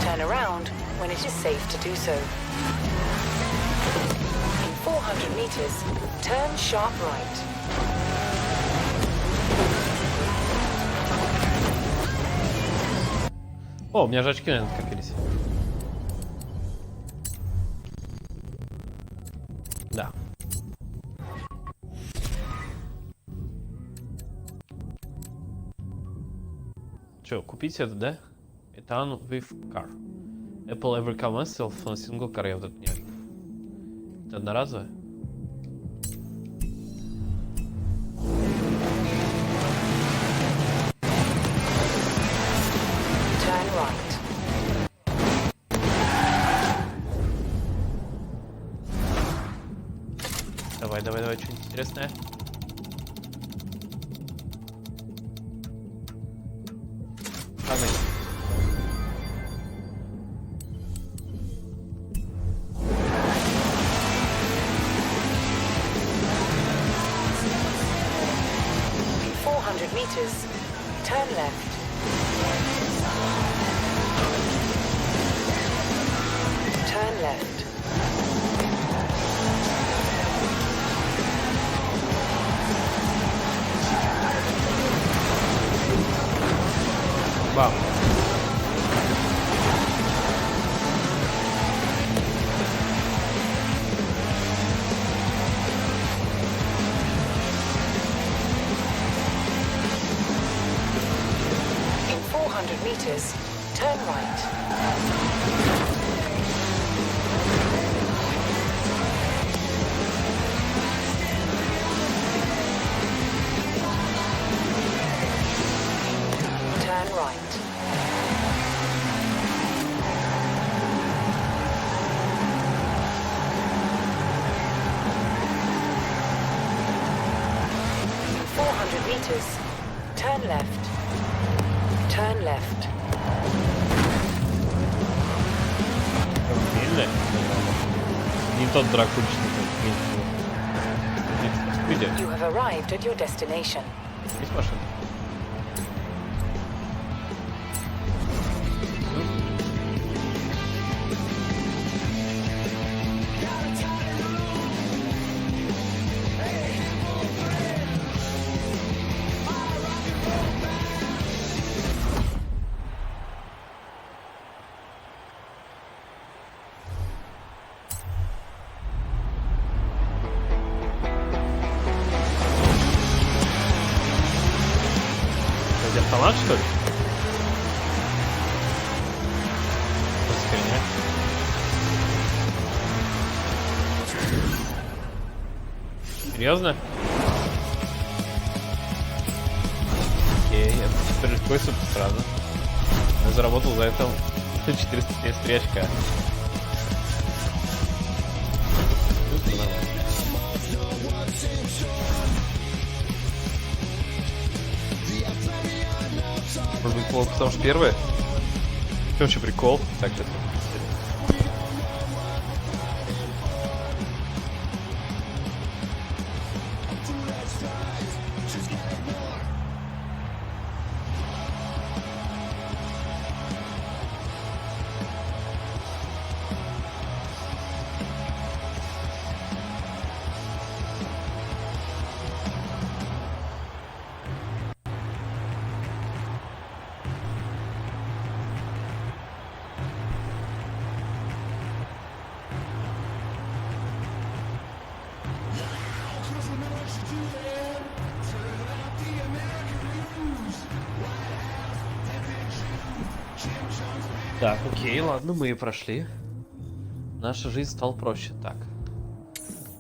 Turn around when it is safe to do so. In 400 meters, turn sharp right. О, у меня же очки, наверное, скопились. Да. Че, купить это, да? Ethan with car. Apple every car myself on a single car. Я вот это нет. Это одноразовое? Turn right. Давай, что-нибудь интересное. Погнали. In 400 meters, turn left. Turn left. Бам. In 400 meters, turn right. Turn right. In 400 meters, turn left. Turn left. Автомобильный. Не тот дракульчный, как видите. You have arrived at your destination. Есть машина? Автомат, что ли? Что за херня? Серьезно? Окей, это теперь такой супер сразу. Я заработал за это 473 очка. Может быть, потому что первое? В чем вообще прикол? Так, сейчас. Так, окей, ладно, мы и прошли. Наша жизнь стала проще. Так.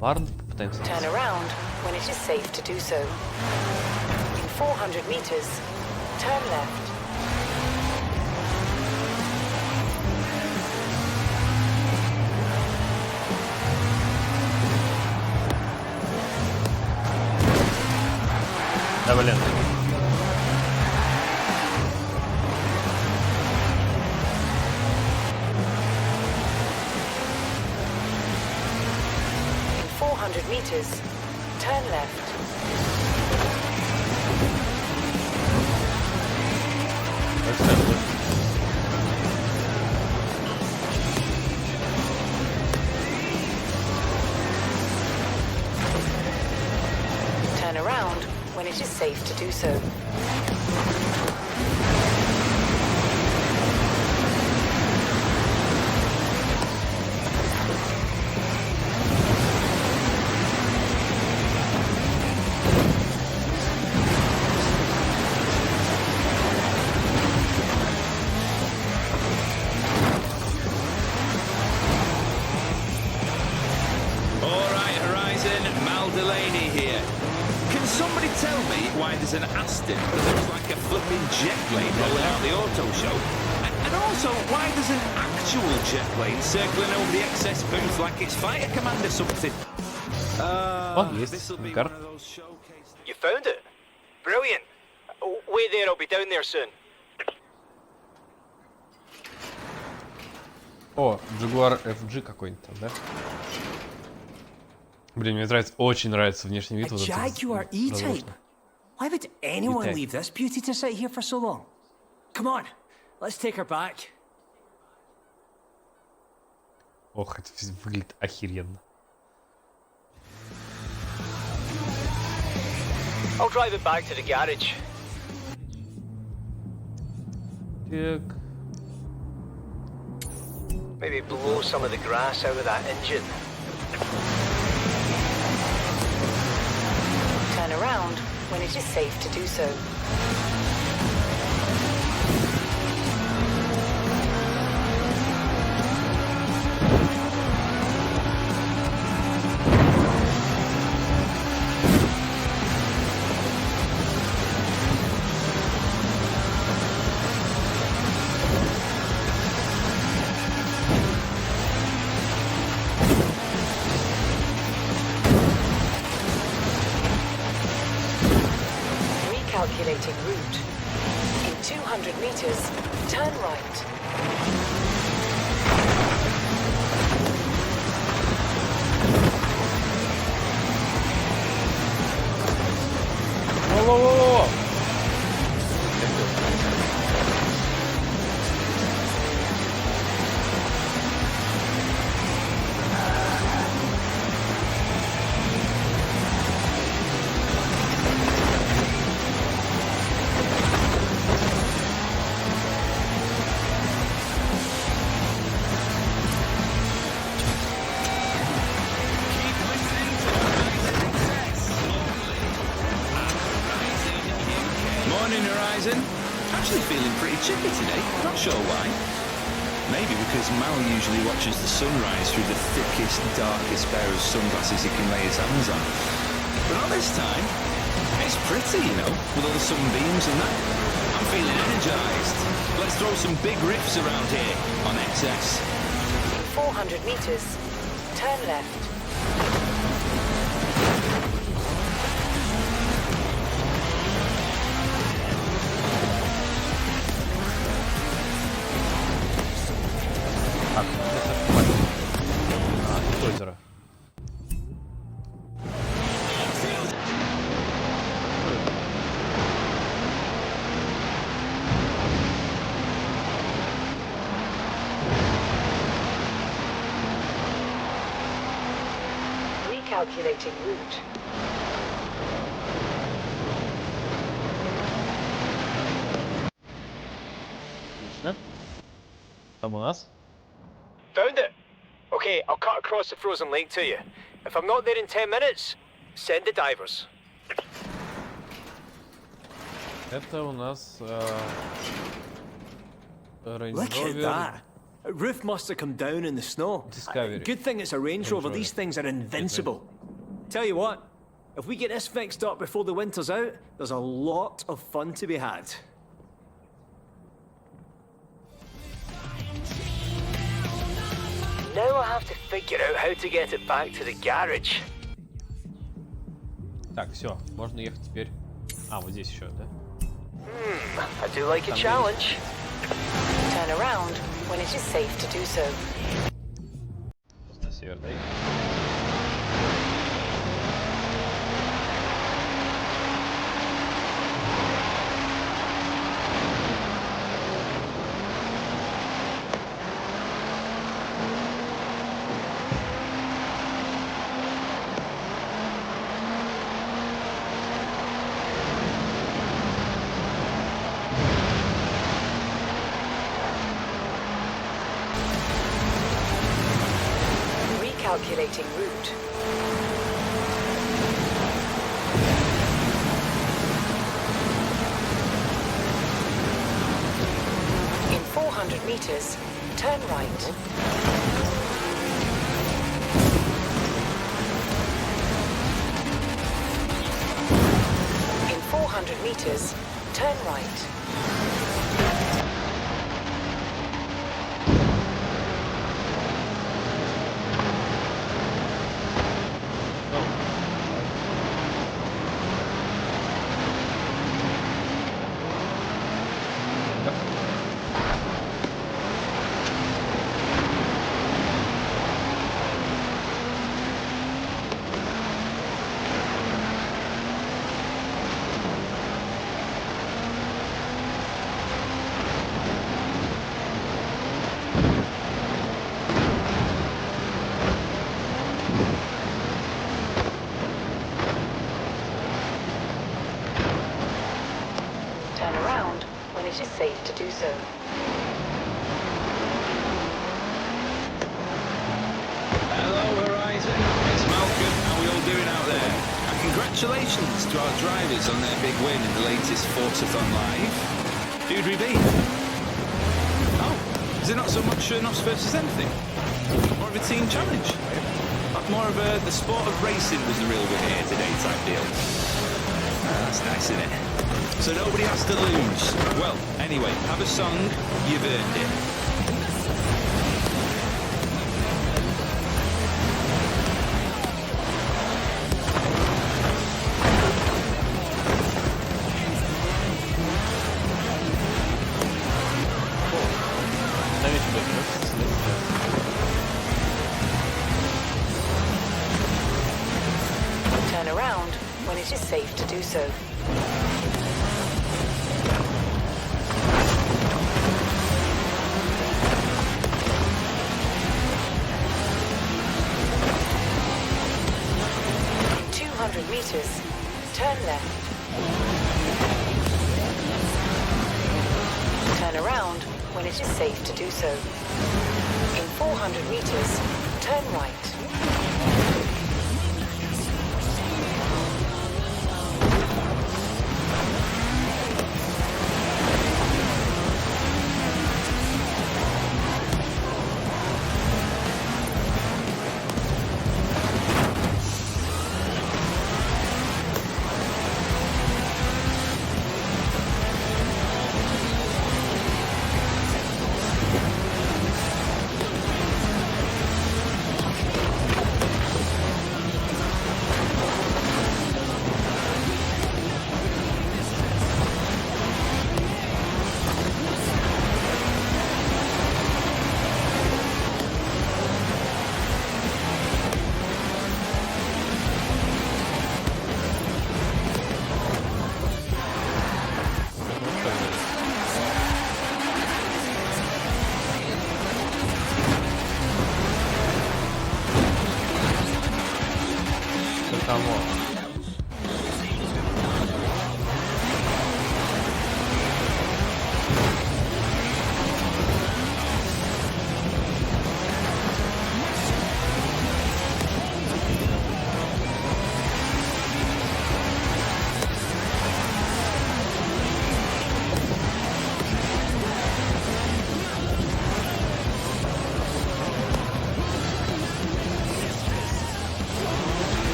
Барн, попытаемся. Turn around when it is safe to do so. In 400 meters, turn left. Да, блин. In 400 meters, turn left. Turn around when it is safe to do so. Somebody tell me why there's an Aston, but there's like a flipping jet plane rolling out the auto show. And also, why there's an actual jet plane circling over the excess booth like it's Fighter Commander something. This'll be one of those showcases. You found it? Brilliant. Wait there, I'll be down there soon. О, Jaguar FG какой-нибудь там, да? Блин, мне нравится, очень нравится внешний вид. A Jaguar E-Type? Why would anyone leave this beauty to sit here for so long? Come on, let's take her back. Ох, это выглядит охеренно. I'll drive it back to the garage. Так. Maybe blow some of the grass out of that engine. Turn around when it is safe to do so. Calculating route. In 200 meters, turn right. Во-во-во-во! Actually feeling pretty chippy today, not sure why. Maybe because Mal usually watches the sunrise through the thickest, darkest pair of sunglasses he can lay his hands on. But not this time. It's pretty, you know, with all the sunbeams and that. I'm feeling energized. Let's throw some big riffs around here on XS. 400 meters, turn left. Озеро. Recalculating route. Отлично. Там у нас. Found it. Okay, I'll cut across the frozen lake to you. If I'm not there in 10 minutes, send the divers. Это у нас Range Look at Rover. that. Roof must have come down in the snow. Discovery. Good thing it's a Range Rover. These things are invincible. Tell you what, if we get this fixed up before the winter's out, there's a lot of fun to be had. Now I have to figure out how to get it back to the garage. Так, все, можно ехать теперь. А, вот здесь еще, да? I do like a challenge. Turn around when it is safe to do so. На север, да? Recalculating route. In 400 meters, turn right. In 400 meters, turn right. it is safe to do so. Hello, Horizon. It's Malcolm. How are we all doing out there? And congratulations to our drivers on their big win in the latest Forza-thon Live. Who'd we beat? Oh, is it not so much NOS versus anything? More of a team challenge? More of the sport of racing was the real win here today type deal. That's nice, isn't it? So nobody has to lose. Well, anyway, have a song. You've earned it. Turn around when it is safe to do so. In 200 meters, turn left. Turn around when it is safe to do so. In 400 meters, turn right.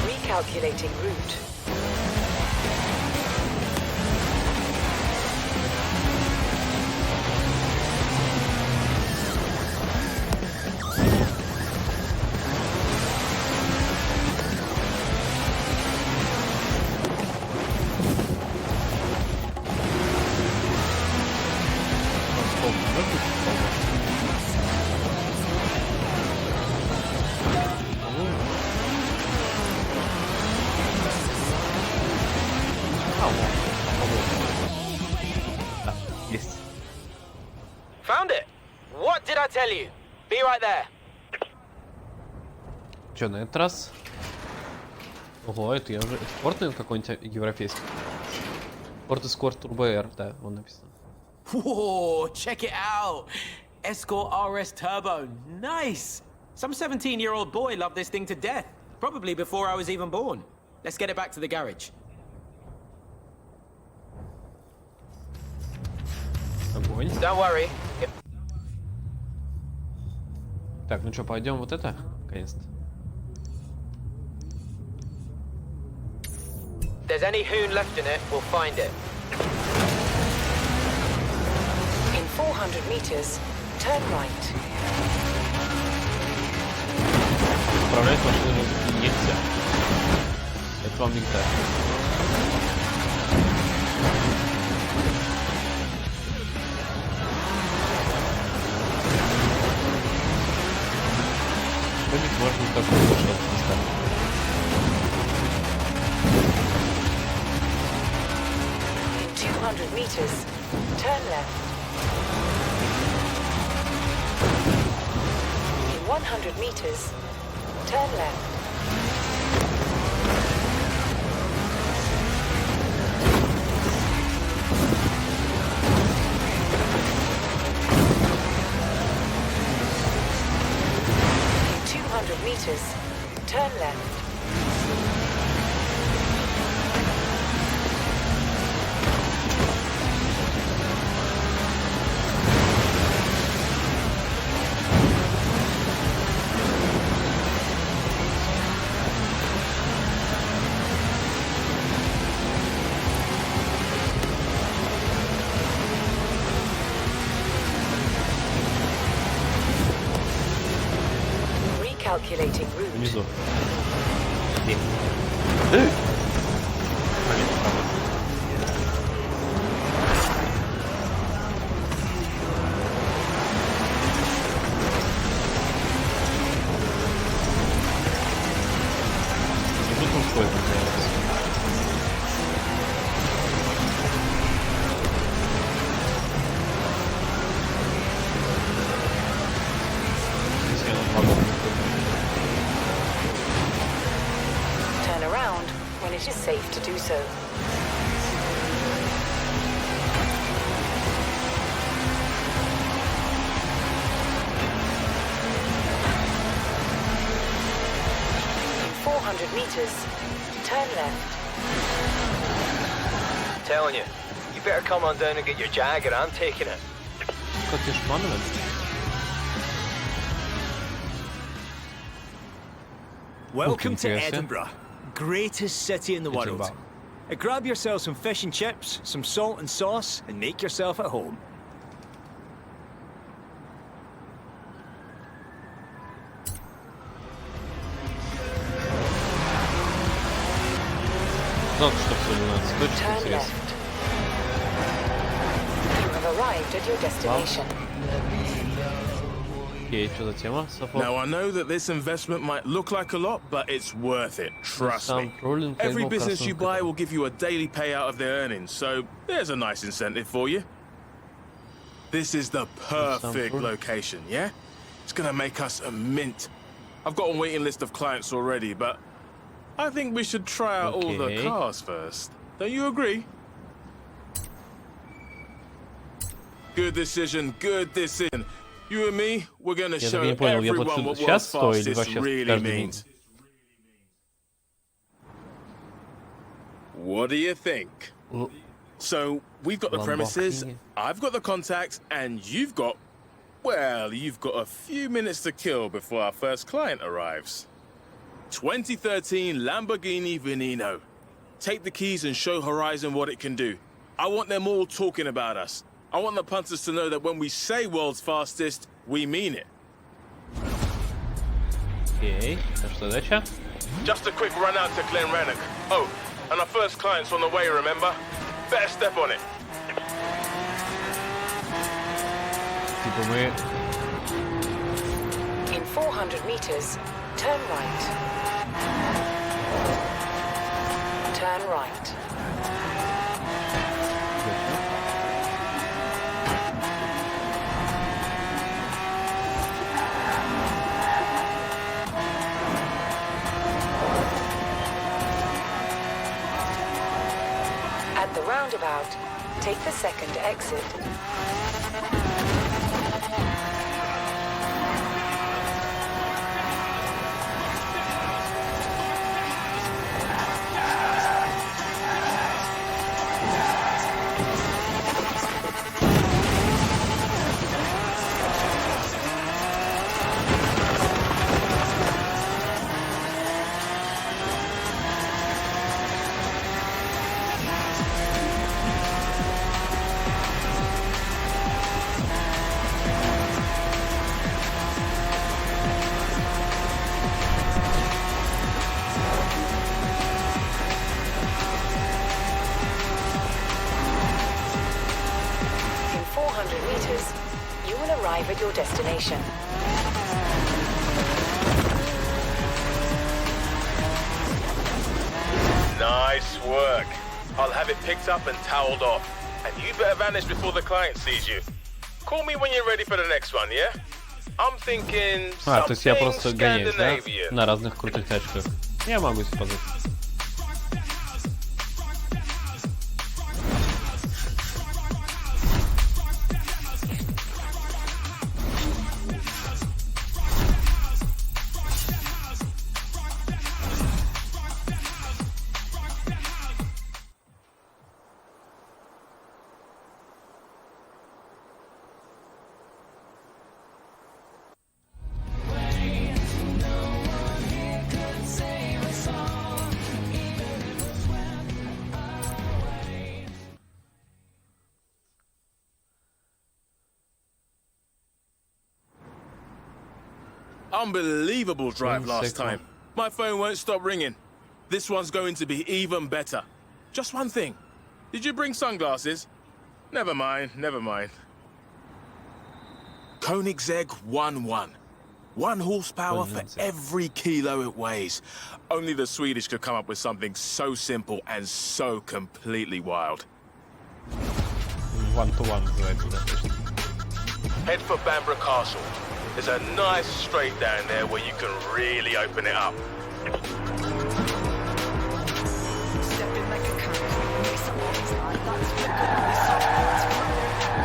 Recalculating route. Found it! What did I tell you? Be right there. Чё, на этот раз? Ого, это я уже... Это порт, наверное, какой-нибудь европейский. Порт Escort Turbo R, да, он написан. Whoa, check it out! Escort RS Turbo, nice! Some 17-year-old boy loved this thing to death. Probably before I was even born. Let's get it back to the garage. Огонь. Don't worry. Так, ну что, пойдем вот это, наконец-то. If there's any hoon left in it, we'll find it. In 400 meters, turn right. Управлять машиной нельзя. Это вам не так. Что-нибудь можно такое решать поставить. In 200 meters, turn left. In 100 meters, turn left. meters. Turn left. Recalculating route. Внизу. Тут он стоит, называется. Если он вагон. Turn around when it is safe to do so. In 400 meters, turn left. Telling you, you better come on down and get your Jag or I'm taking it. Как ты шмановать? Welcome to Интересно. Edinburgh, greatest city in the world. Edinburgh. Grab yourself some fish and chips, some salt and sauce, and make yourself at home. Знал, что все 12. Точно Turn интересно. left. You have arrived at your destination. Окей, что за тема? Сафо? Now, I know that this investment might look like a lot, but it's worth it. Trust me. Every business you buy will give you a daily payout of their earnings, so there's a nice incentive for you. This is the perfect location, yeah? It's gonna make us a mint. I've got a waiting list of clients already, but I think we should try out all the Okay. cars first. Don't you agree? Good decision, good decision. You and me, we're gonna Я show так и не понял, я everyone плачу what сейчас world's 100 или fastest вообще really каждый means. What do you think? Л- So, we've got the premises, Lamborghini. I've got the contacts, and you've got a few minutes to kill before our first client arrives. 2013 Lamborghini Veneno. Take the keys and show Horizon what it can do. I want them all talking about us. I want the punters to know that when we say world's fastest, we mean it. Окей, это что, дача? Just a quick run out to Glenrennock. Oh, and our first client's on the way, remember? Better step on it. Типа мы... In 400 meters, turn right. Turn right. At the roundabout, take the second exit. In 400 meters, you will arrive at your destination. Nice work. I'll have it picked up and toweled off. And you better vanish before the client sees you. Call me when you're ready for the next one, yeah? I'm thinking А, то есть я просто something гоняюсь, да? Scandinavian. На разных крутых тачках. Я могу себе позволить. unbelievable drive last time. My phone won't stop ringing. This one's going to be even better. Just one thing. Did you bring sunglasses? Never mind, never mind. Koenigsegg 1-1. 1 horsepower for every kilo it weighs. Only the Swedish could come up with something so simple and so completely wild. 1-to-1 называется, да, точно. Head for Bamborough Castle. There's a nice straight down there where you can really open it up.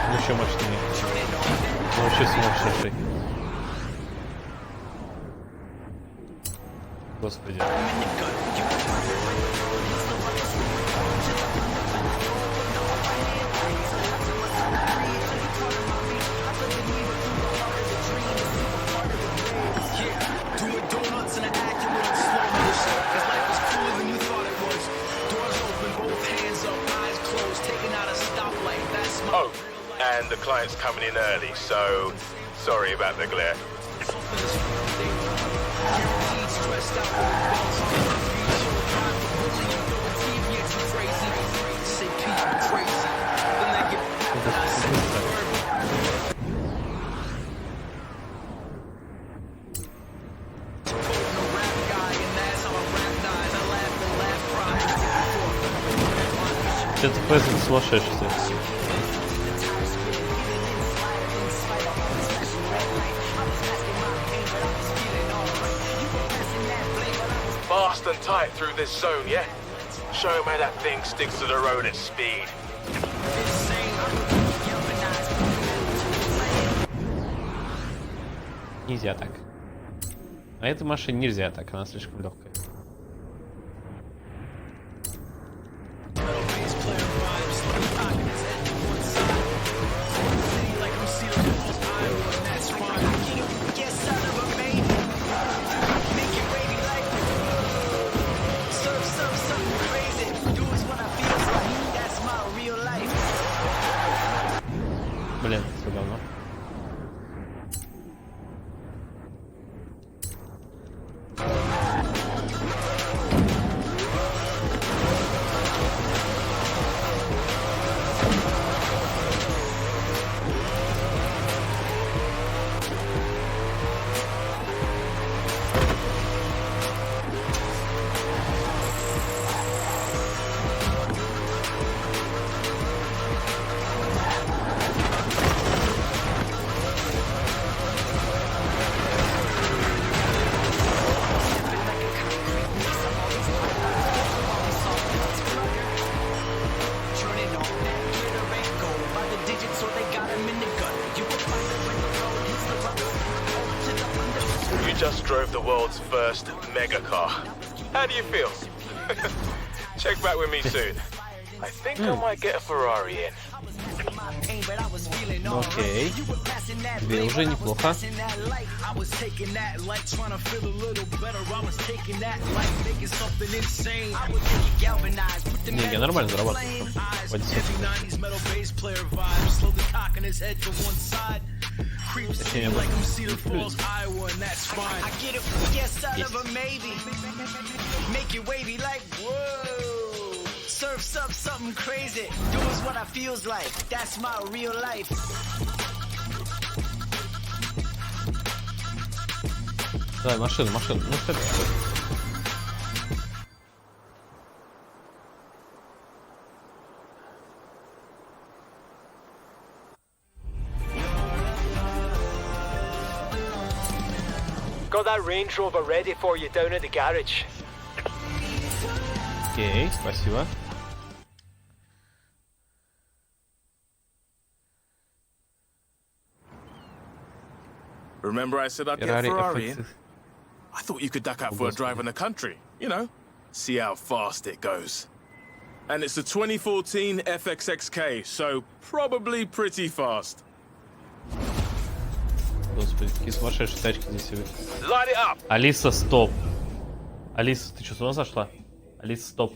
Ну еще мощнее. Ну вообще сумасшедший. Господи. Oh, and the client's coming in early, so sorry about the glare. Это фэзен сумасшедший. Fast and tight through this zone, yeah? Show him how that thing sticks to the road at speed. Нельзя так. На этой машине нельзя так, она слишком легкая. Блин, все давно. You just drove the world's first mega car. How do you feel? Check back with me soon. I think I might get a Ferrari in. Окей. Тебе уже неплохо. Не, я нормально зарабатываю. Точнее, плюс. Surfs up something crazy. Doing what I feels like. That's my real life. Давай, машина. Ну что это такое? Got that Range Rover ready for you down at the garage. Окей, спасибо. Remember I said I'd get a Ferrari in? I thought you could duck out for a drive in the country, you know? See how fast it goes. And it's a 2014 FXXK, so probably pretty fast. Господи, какие сумасшедшие тачки здесь себе. Light it up! Алиса, стоп. Алиса, ты что, с ума сошла? Алиса, стоп.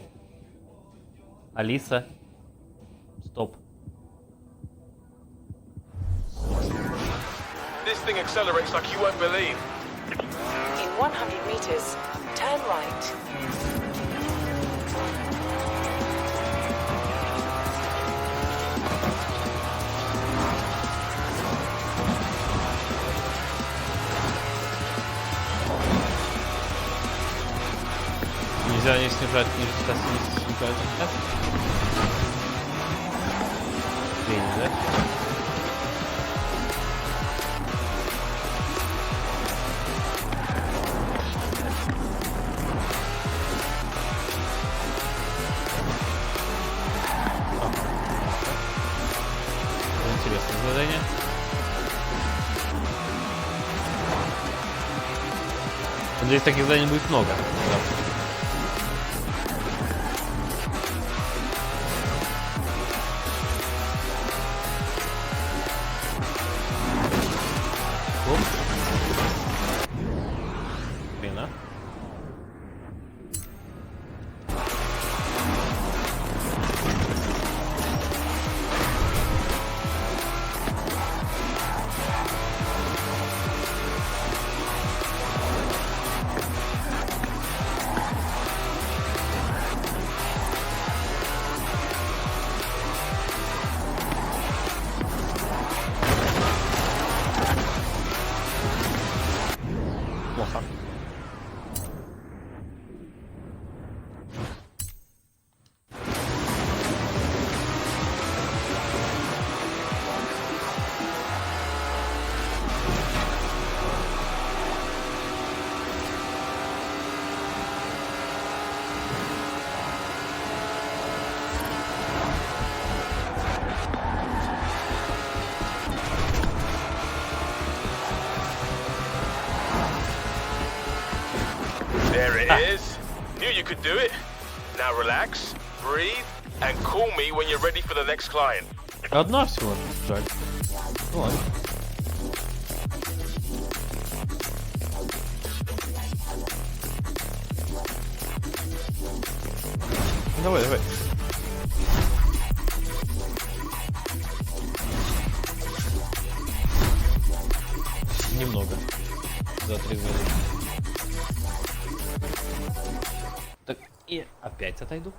Алиса. Стоп. This thing accelerates like you won't believe. 100 meters, turn right. Нельзя не снижать ниже 170 метров. Да? Интересное задание. Надеюсь, таких заданий будет много. Хрена. Плохо. There it is. Knew you could do it. Now relax, breathe, and call me when you're ready for the next client. Одна всего, жаль. Ну ладно. Давай, давай. Немного. За 3 минуты. Так, и опять отойду.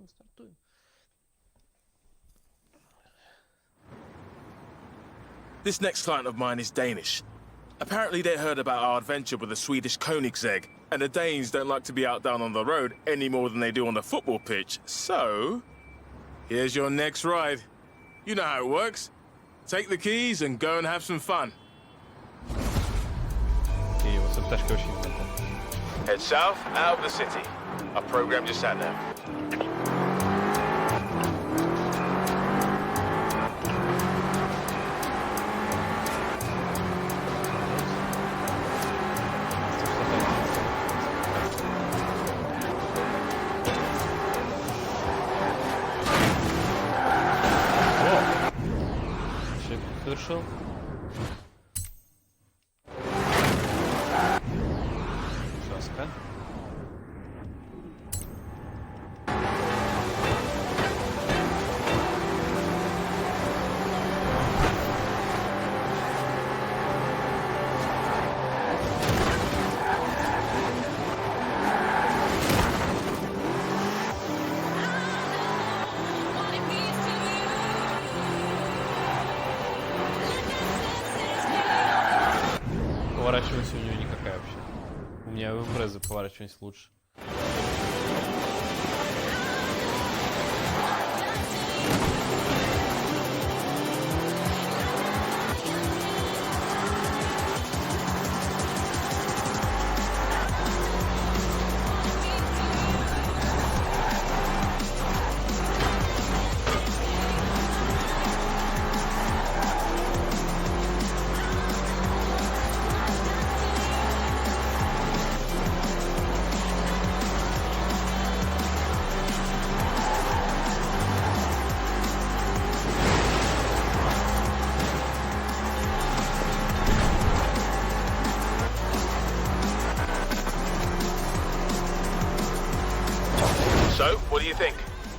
Стартуем. This next client of mine is Danish. Apparently they heard about our adventure with the Swedish Koenigsegg, and the Danes don't like to be out down on the road any more than they do on the football pitch. So, here's your next ride. You know how it works. Take the keys and go and have some fun. Head south, out of the city. Our program just sat there. Совершил. Жестко. Поворачивайся у нее никакая вообще. У меня в импрезе поворачивайся лучше.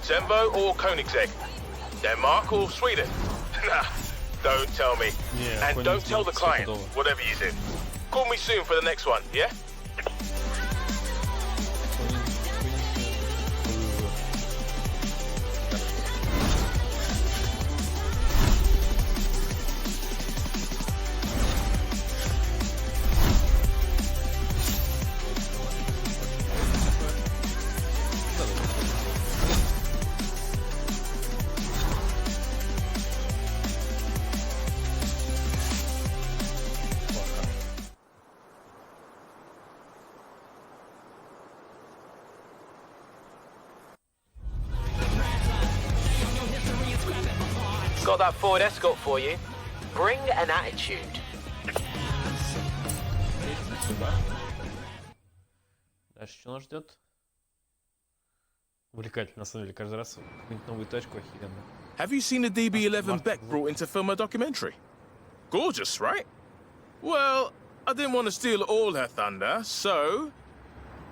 Zembo or Koenigsegg? Denmark or Sweden? Nah, don't tell me. Yeah, and don't tell the client, whatever you do. Call me soon for the next one, yeah? Got that Ford Escort for you. Bring an attitude. Дальше что нас ждет? Увлекательно, на самом деле, каждый раз какую-нибудь новую тачку охеренно. Have you seen the DB11 Beck brought into film a documentary? Gorgeous, right? Well, I didn't want to steal all her thunder, so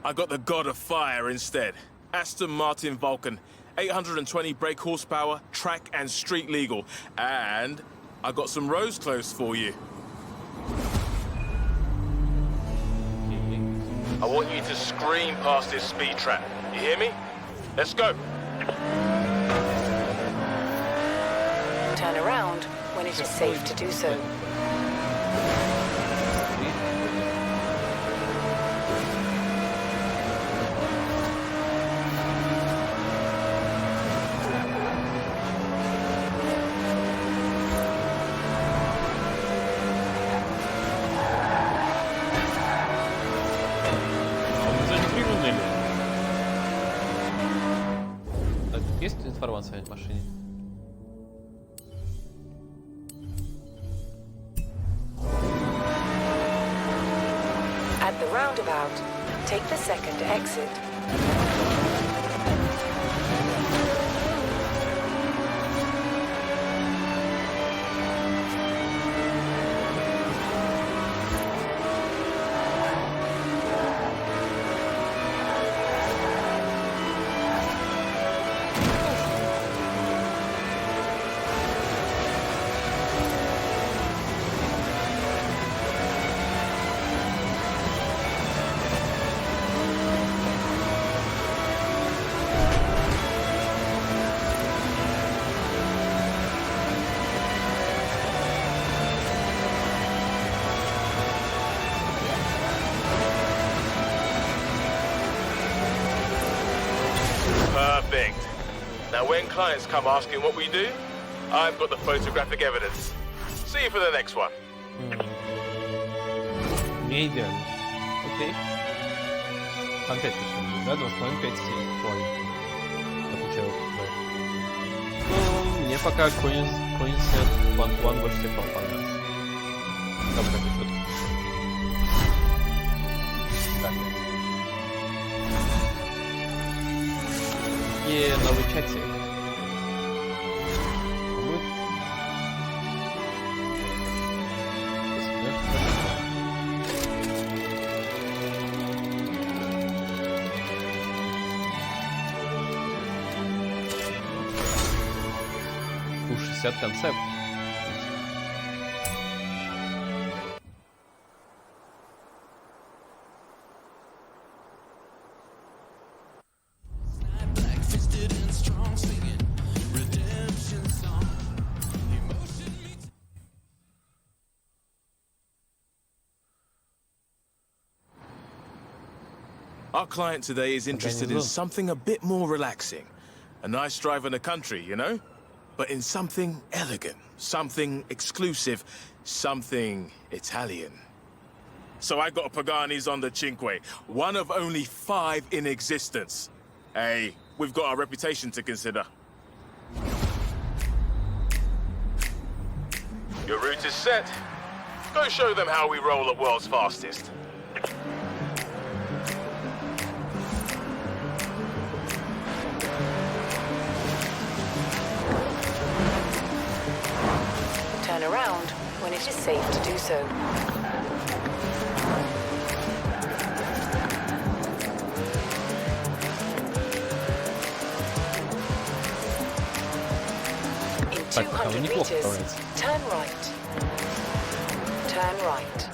I got the God of Fire instead. Aston Martin Vulcan, 820 brake horsepower, track and street legal. And I got some rose clothes for you. I want you to scream past this speed trap. You hear me? Let's go. Turn around when it is safe to do so. Есть информация о машине? At the roundabout, take the second exit. Perfect. Now when clients come asking what we do, I've got the photographic evidence. See you for the next one. Не идеально. Окей. Опять почему? Да, 2,5, 5 понял. Отвечаю. Ну, мне пока Coinset One больше всех понравился. Как так идет? Так. И новый чатик. У 60 концепт. Our client today is interested in something a bit more relaxing. A nice drive in the country, you know? But in something elegant, something exclusive, something Italian. So I got a Pagani's on the Cinque, one of only 5 in existence. Hey, we've got our reputation to consider. Your route is set. Go show them how we roll at world's fastest. Turn around when it is safe to do so. 200 meters, turn right. Turn right.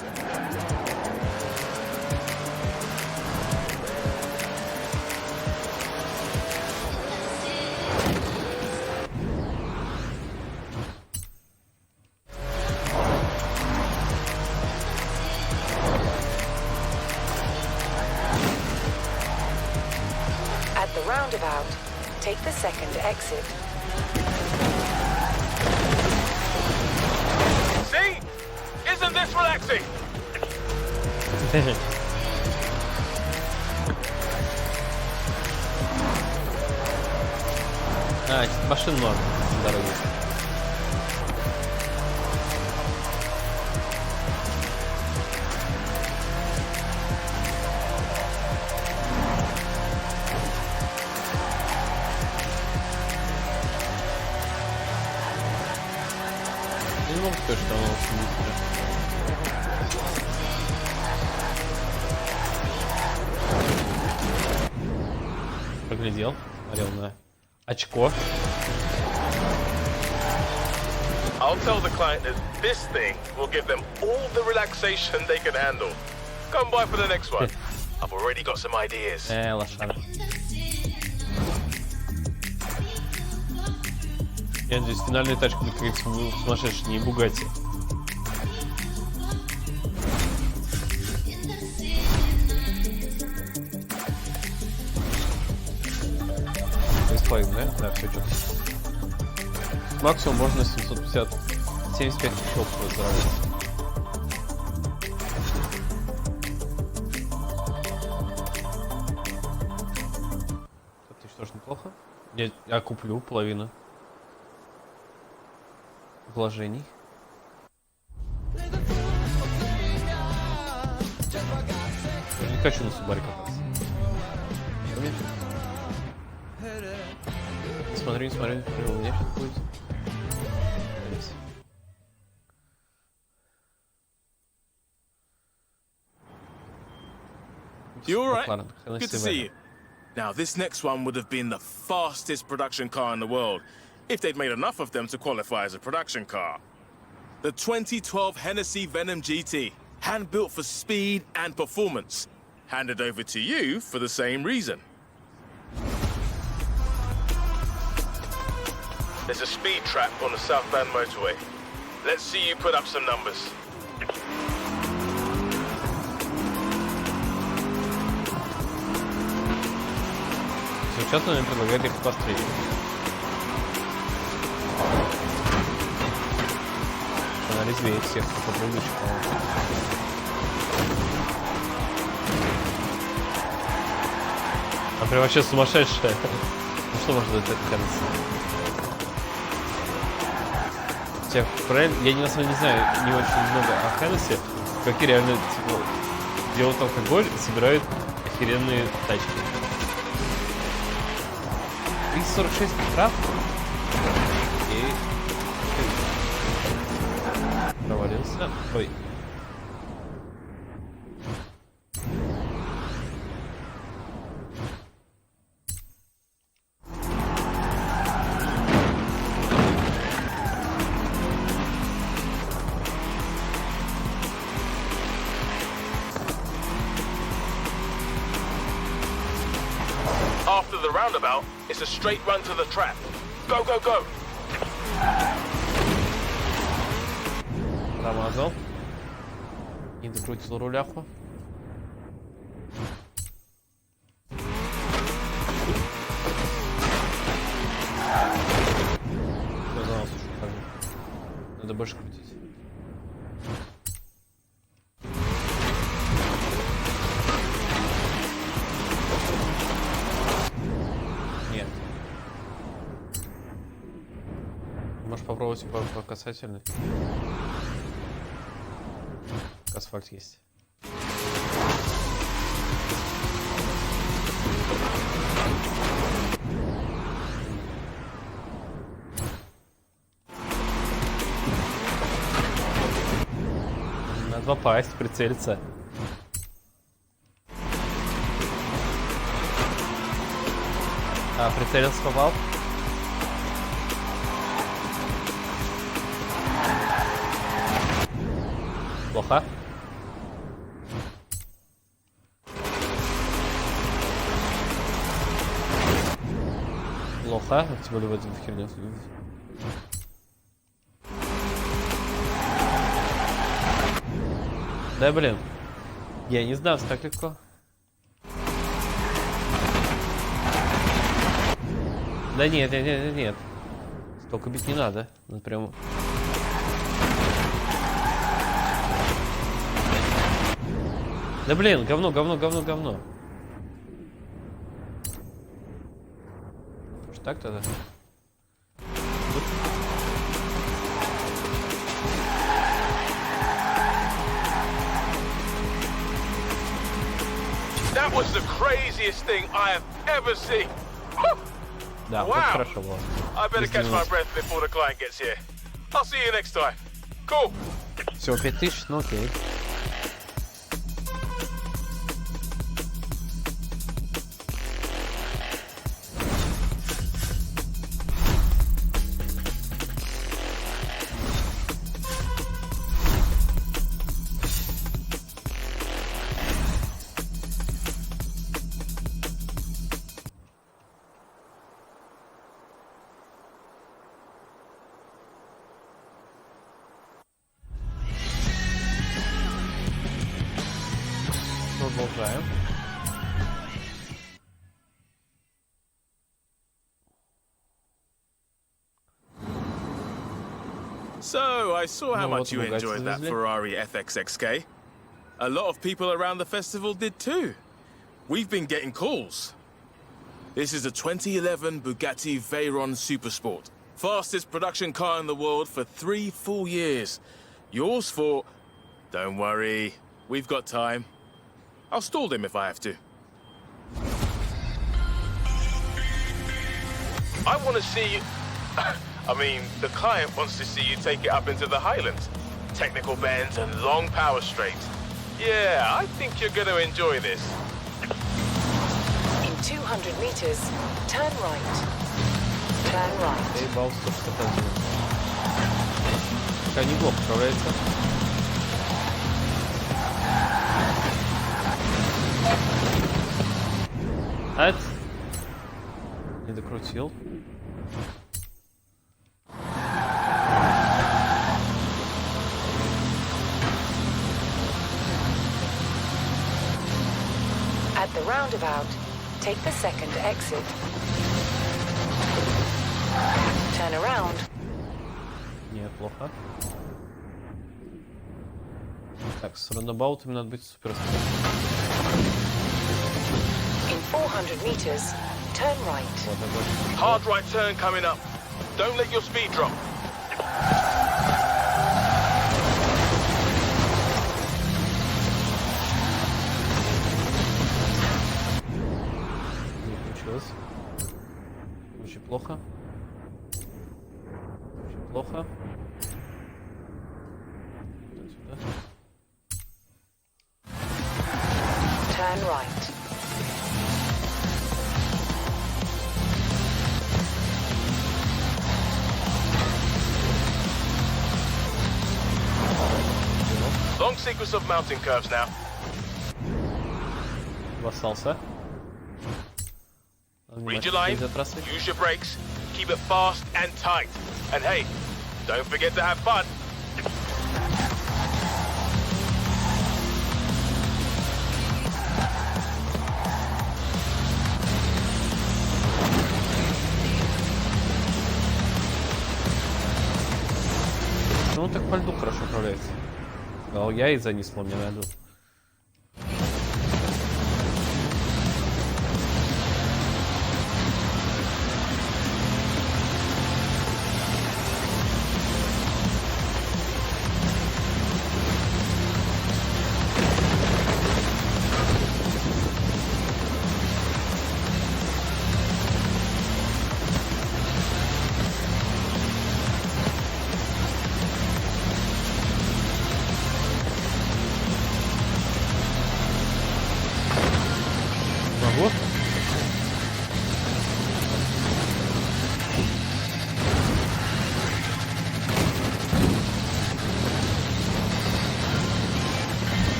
At the roundabout, take the second exit. See? Isn't this relaxing? Машин норм на дороге. Не могу сказать, что оно очень быстро. Проглядел, смотрел на очко. I'll tell the client that this thing will give them all the relaxation they can handle. Come by for the next one. I've already got some ideas. Лошара. Я надеюсь, финальная тачка будет как сумасшедшая, не Бугатти. Да? Да, все четко. Максимум можно 75 часов заработать. Это что ж неплохо. Я куплю половину вложений. Я не хочу на Субаре кататься. Смотри, у меня сейчас будет. You alright? Good to see you. Now, this next one would have been the fastest production car in the world, if they'd made enough of them to qualify as a production car. The 2012 Hennessy Venom GT, hand-built for speed and performance, handed over to you for the same reason. There's a speed trap on the southbound motorway. Let's see you put up some numbers. Сейчас он мне предлагает их пострелить. Она резвее всех, по привычке. Она прям вообще сумасшедшая. Ну что может это кажется? Я на самом деле не знаю, не очень много о Хеннесси, как реально типа, делают алкоголь и собирают охеренные тачки. 346 прав и провалился. Ой. After the roundabout, it's a straight run to the trap. Go, go, go! Промазал. Не докрутил руляху. Казалось, что хожу. Надо больше крутить. Можешь попробовать по касательной. Асфальт есть. Надо попасть, прицелиться. Прицелился, попал. Плохо. Плохо. Тем более в этом херне. Да блин. Я не сдамся так легко. Да нет, нет, нет, нет. Столько бить не надо. Ну прям. Да блин, говно, говно, говно, говно. Уж так тогда. That was the craziest thing I have ever seen. Да, вот хорошо было. I better catch my breath before the client gets here. I'll see you next time. Cool. Всего 5000, ну окей. Продолжаем. So, I saw how much you enjoyed that Ferrari FXXK. A lot of people around the festival did too. We've been getting calls. This is a 2011 Bugatti Veyron Supersport. Fastest production car in the world for 3 full years. Yours for... Don't worry, we've got time. I'll stall him if I have to. I want to see you... I mean, the client wants to see you take it up into the Highlands. Technical bends and long power straights. Yeah, I think you're going to enjoy this. In 200 meters, turn right. Turn right. Заебал, что там делать. Пока неплохо справляется. Ать. Не докрутил. At the roundabout, take the second exit. Turn around. Неплохо. Так, с раундабаутами надо быть супер. In 400 meters, turn right. Hard right turn coming up. Don't let your speed drop. Не получилось. Очень плохо. Очень плохо. Сюда. Turn right. Long sequence of mountain curves now. Вассался. Read your line, use your brakes, keep it fast and tight. And hey, don't forget to have fun. Ну он так по льду хорошо управляется. Сказал я и занесло мне на льду.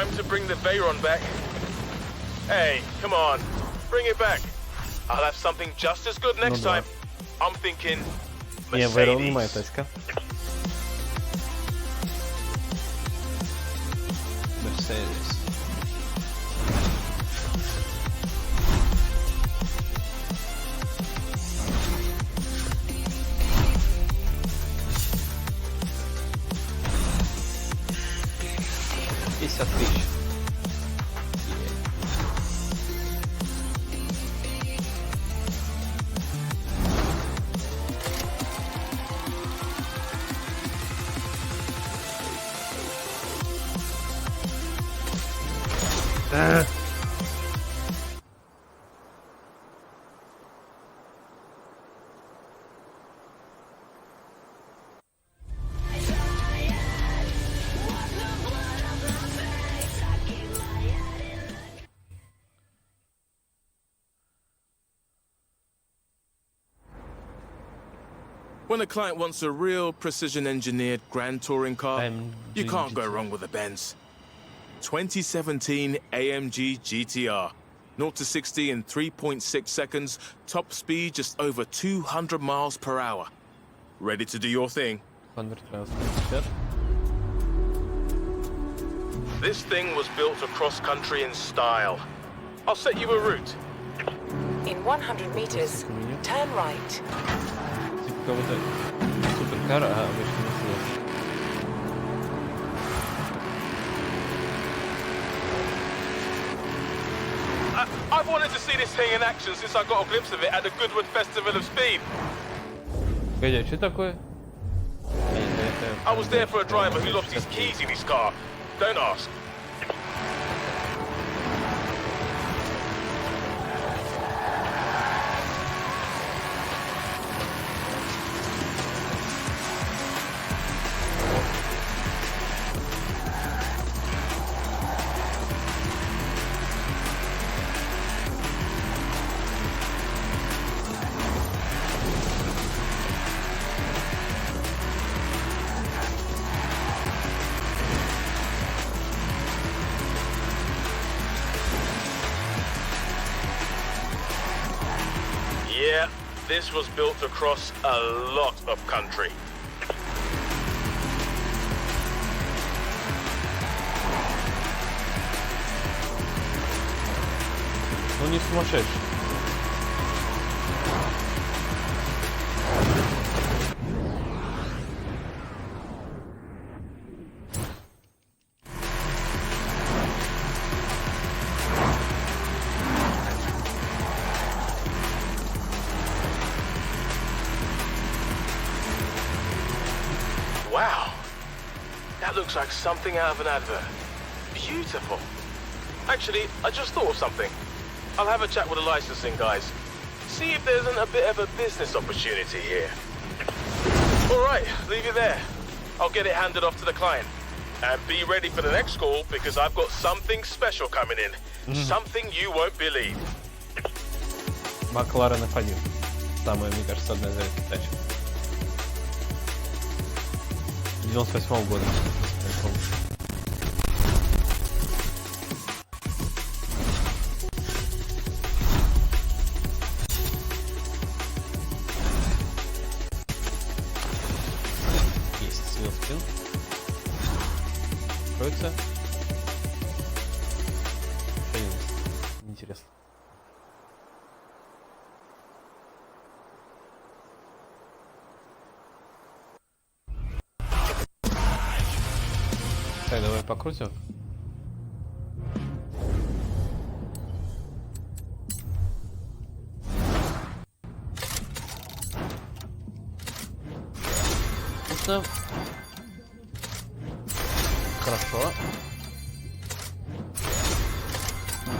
Time to bring the Veyron back. Hey, come on. Bring it back. I'll have something just as good next time. I'm thinking Не, Veyron не моя тачка. Mercedes. When a client wants a real precision-engineered grand touring car, you can't go wrong with a Benz. 2017 AMG GTR. 0 to 60 in 3.6 seconds, top speed just over 200 miles per hour. Ready to do your thing? 100 miles per hour. This thing was built across country in style. I'll set you a route. In 100 meters, turn right. Какого-то суперкара, а обычно I've wanted to see this thing in action since I got a glimpse of it at the Goodwood Festival of Speed. Погоди, что такое? I was there for a driver who lost his keys in his car. Don't ask. Yeah, this was built across a lot of country. Ну не сумасшедший. Wow, that looks like something out of an advert. Beautiful. Actually, I just thought of something. I'll have a chat with the licensing guys. See if there isn't a bit of a business opportunity here. All right, leave it there. I'll get it handed off to the client. And be ready for the next call because I've got something special coming in. Something you won't believe. Макларен F1. Самая, мне кажется, одна из редких тачек. 98 года. Есть свилспин. Откроется. Интересно. Так, давай покрутим. Вкусно. Хорошо.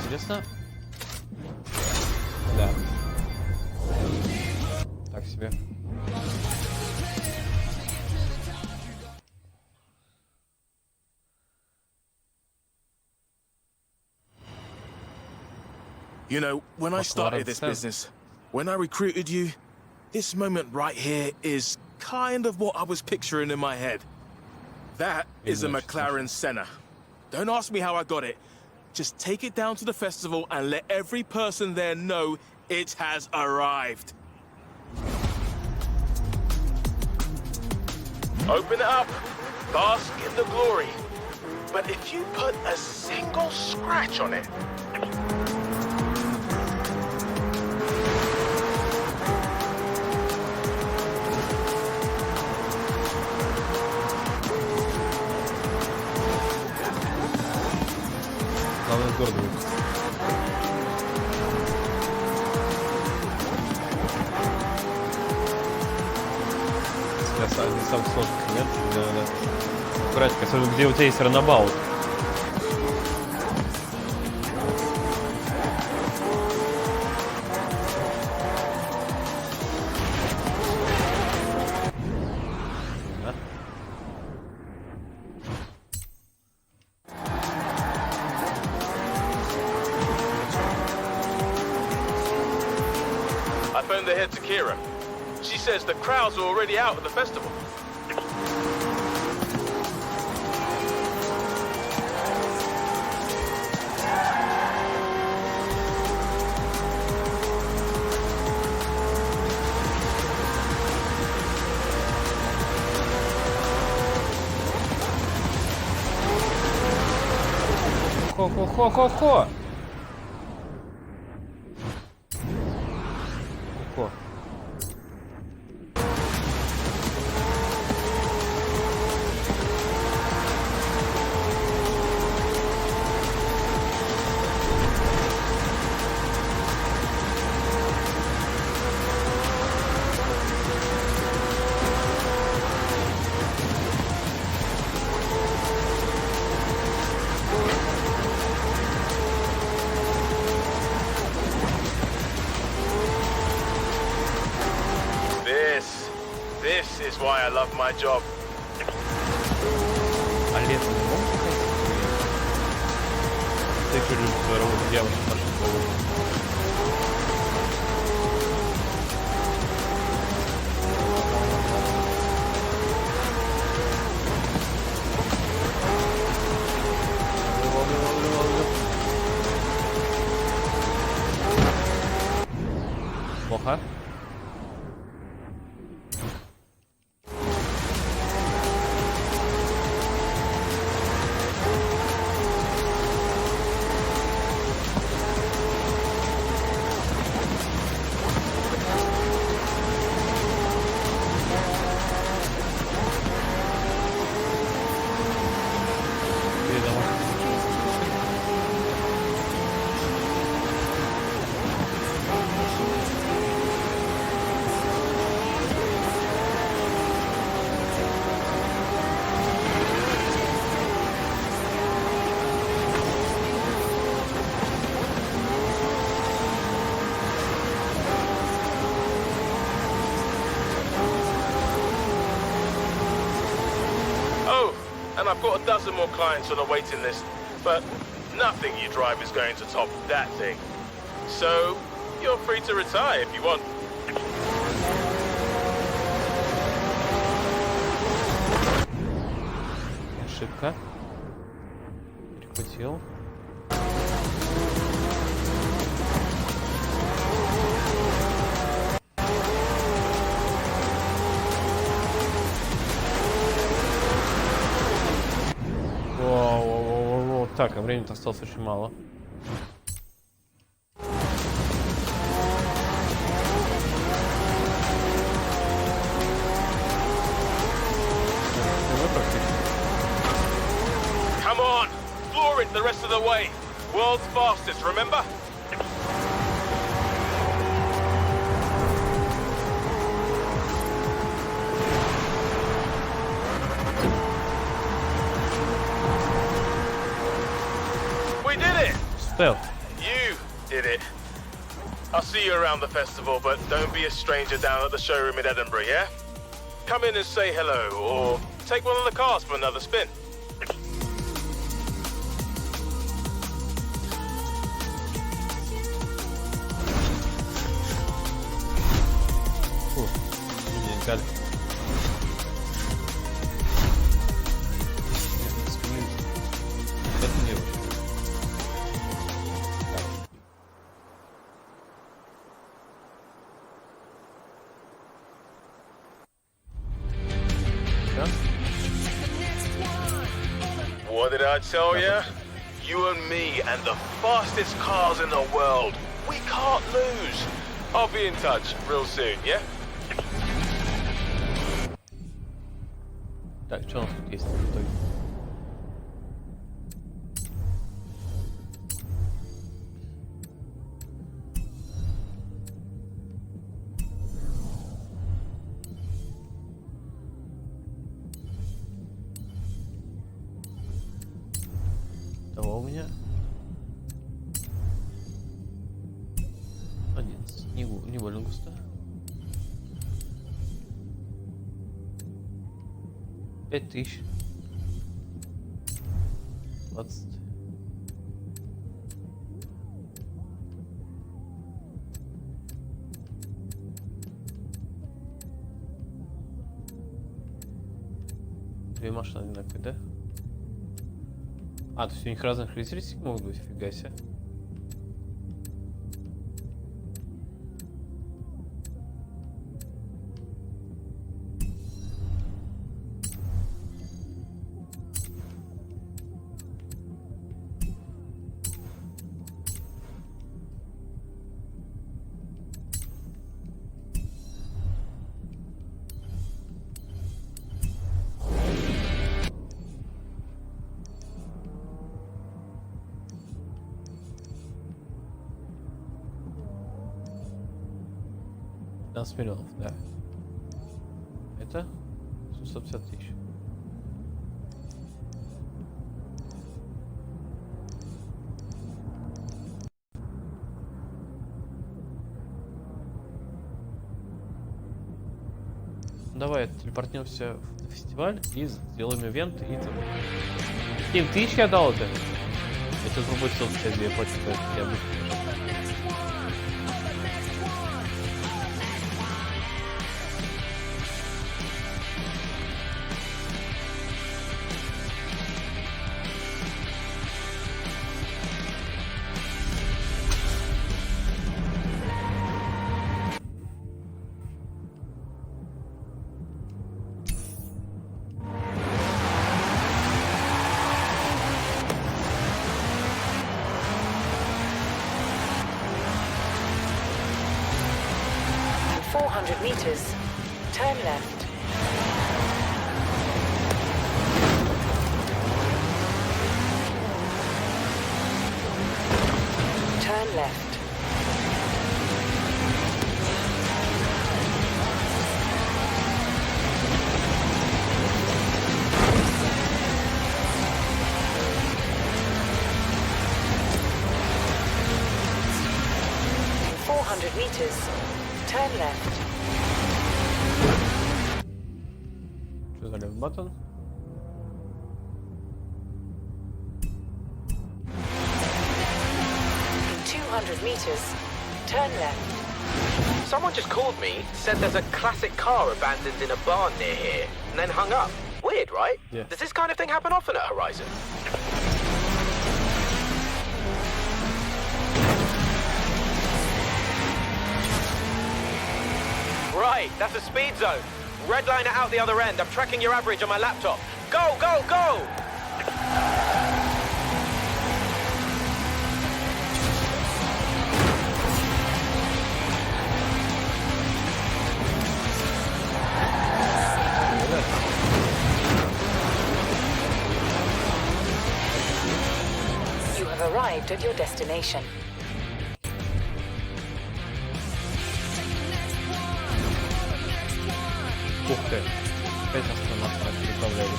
Интересно. Да. Так себе. You know, when I started this business, when I recruited you, this moment right here is kind of what I was picturing in my head. That is a McLaren Senna. Don't ask me how I got it. Just take it down to the festival and let every person there know it has arrived. Open it up. Bask in the glory. But if you put a single scratch on it... Главное в городе. Не самый сложный момент, где надо аккуратненько, особенно где у тебя есть ранабаут. I phoned ahead to Kira. She says the crowds are already out at the festival. Хо-хо-хо-хо-хо! Хо. This is why I love my job. А летом не могут выходить? Ты что, люди, здорово, девушка наша полная. Плохо. And I've got a dozen more clients on the waiting list, but nothing you drive is going to top that thing. So, you're free to retire if you want. Ошибка. Перехватил. Так, а времени-то осталось очень мало. Come on, floor it the rest of the way. World's fastest, remember? Stealth. You did it. I'll see you around the festival, but don't be a stranger down at the showroom in Edinburgh, yeah? Come in and say hello, or take one of the cars for another spin. did I tell ya? You and me and the fastest cars in the world. We can't lose. I'll be in touch real soon, yeah? Так, что у нас тут есть в итоге? Того у меня 11, не больно густо. 5000. 20. Две машины одинаковые, да? А, то есть у них разных характеристик могут быть, фига себе. Миллионов, да. Это 750 тысяч. Давай телепортнемся в фестиваль и сделаем ивент и там. 7000 я дал это. Это другой ссылки, где я плачу, я буду. Meters. Turn left. Turn left. In 400 meters. Turn left. Left button. In 200 meters, turn left. Someone just called me, said there's a classic car abandoned in a barn near here, and then hung up. Weird, right? Yeah. Does this kind of thing happen often at Horizon? Right, that's a speed zone. Red line out the other end. I'm tracking your average on my laptop. Go, go, go! You have arrived at your destination. Ух ты, опять остановка, переправляли.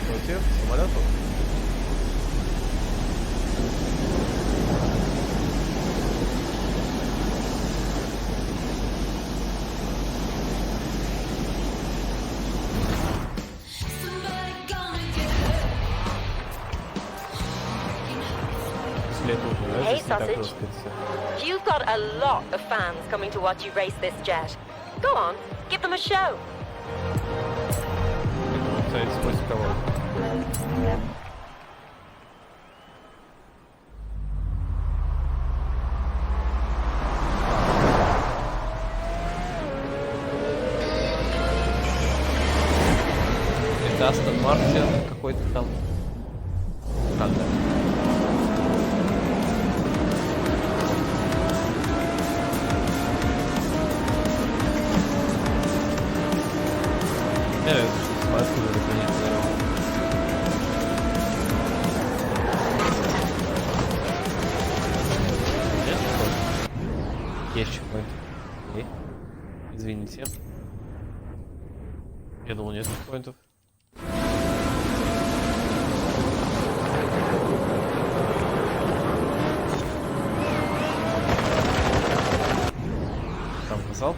Против самолетов. Hey, Sausage. You've got a lot of fans coming to watch you race this jet. Go on, give them a show. Это Астон Мартин какой-то там. Правда. Есть чекпоинт. Окей. Извините. Я думал, нет чекпоинтов. Там сказал.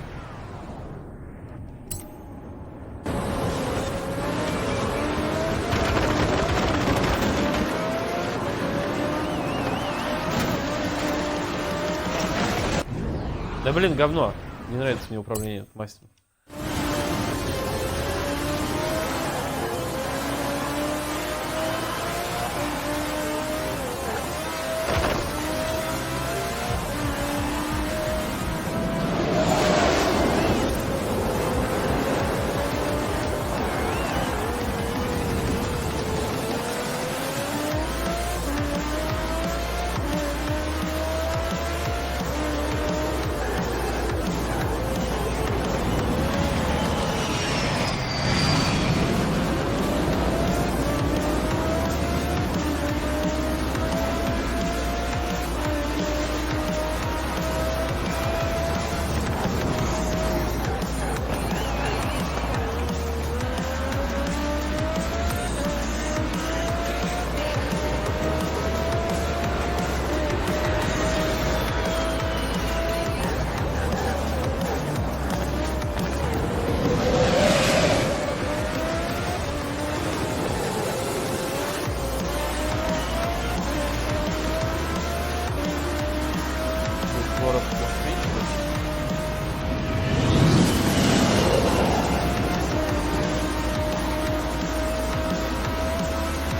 Да блин, говно. Не нравится мне управление мастером.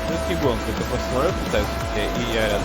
Это не гонка, это просто самолет пытаются, и я рядом.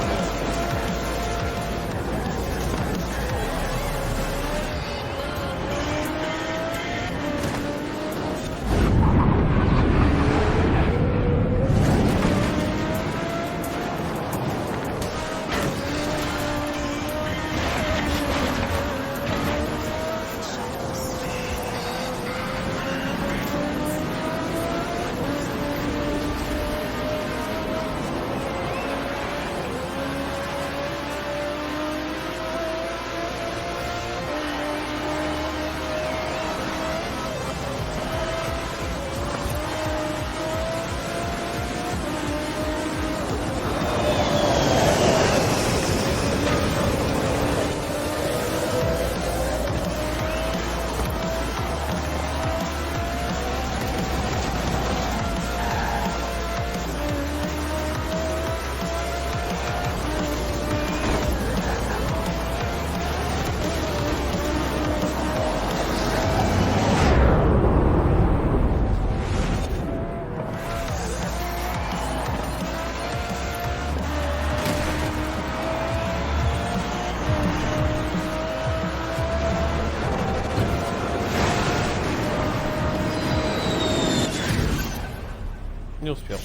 Не успел.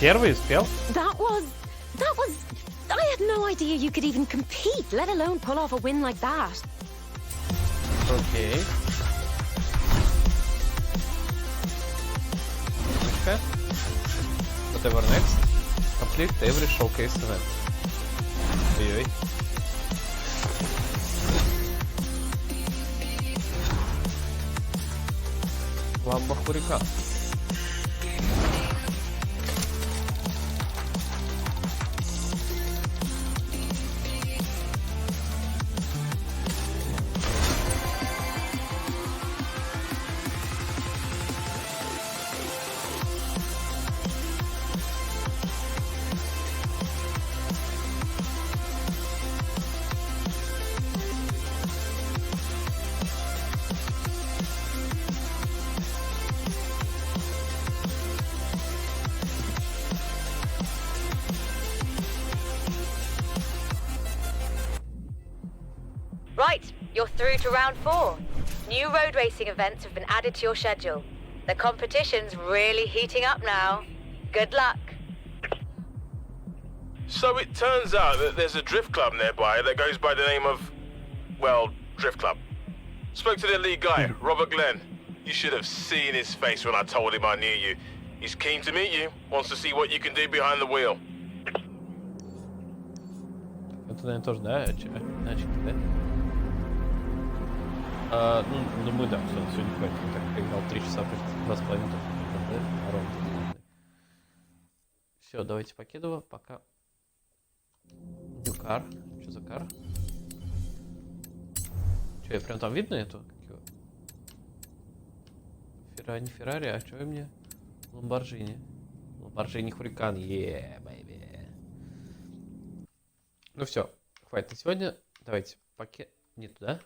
Первый успел? That was... I had no idea you could even compete, let alone pull off a win like that. Окей. Okay. Whatever next. Complete every showcase event. Ой-ой. Ламба Хурикан. Right, you're through to round 4. New road racing events have been added to your schedule. The competition's really heating up now. Good luck. So it turns out that there's a drift club nearby that goes by the name of, well, Drift Club. Spoke to the lead guy, Robert Glenn. You should have seen his face when I told him I knew you. He's keen to meet you, wants to see what you can do behind the wheel. Это, наверное, тоже, да? Начали, да? Ну, думаю, да, все, сегодня хватит. Он так поиграл 3 часа, 2,5 тоже, да? Ровно. Все, давайте покидываю, пока. New car. Что за кар? Че, я прям там видно эту? Не Феррари, а что мне? Ламборджини. Ламборджини Хурикан. Бэйби. Ну все, хватит на сегодня. Давайте пакет. Не туда.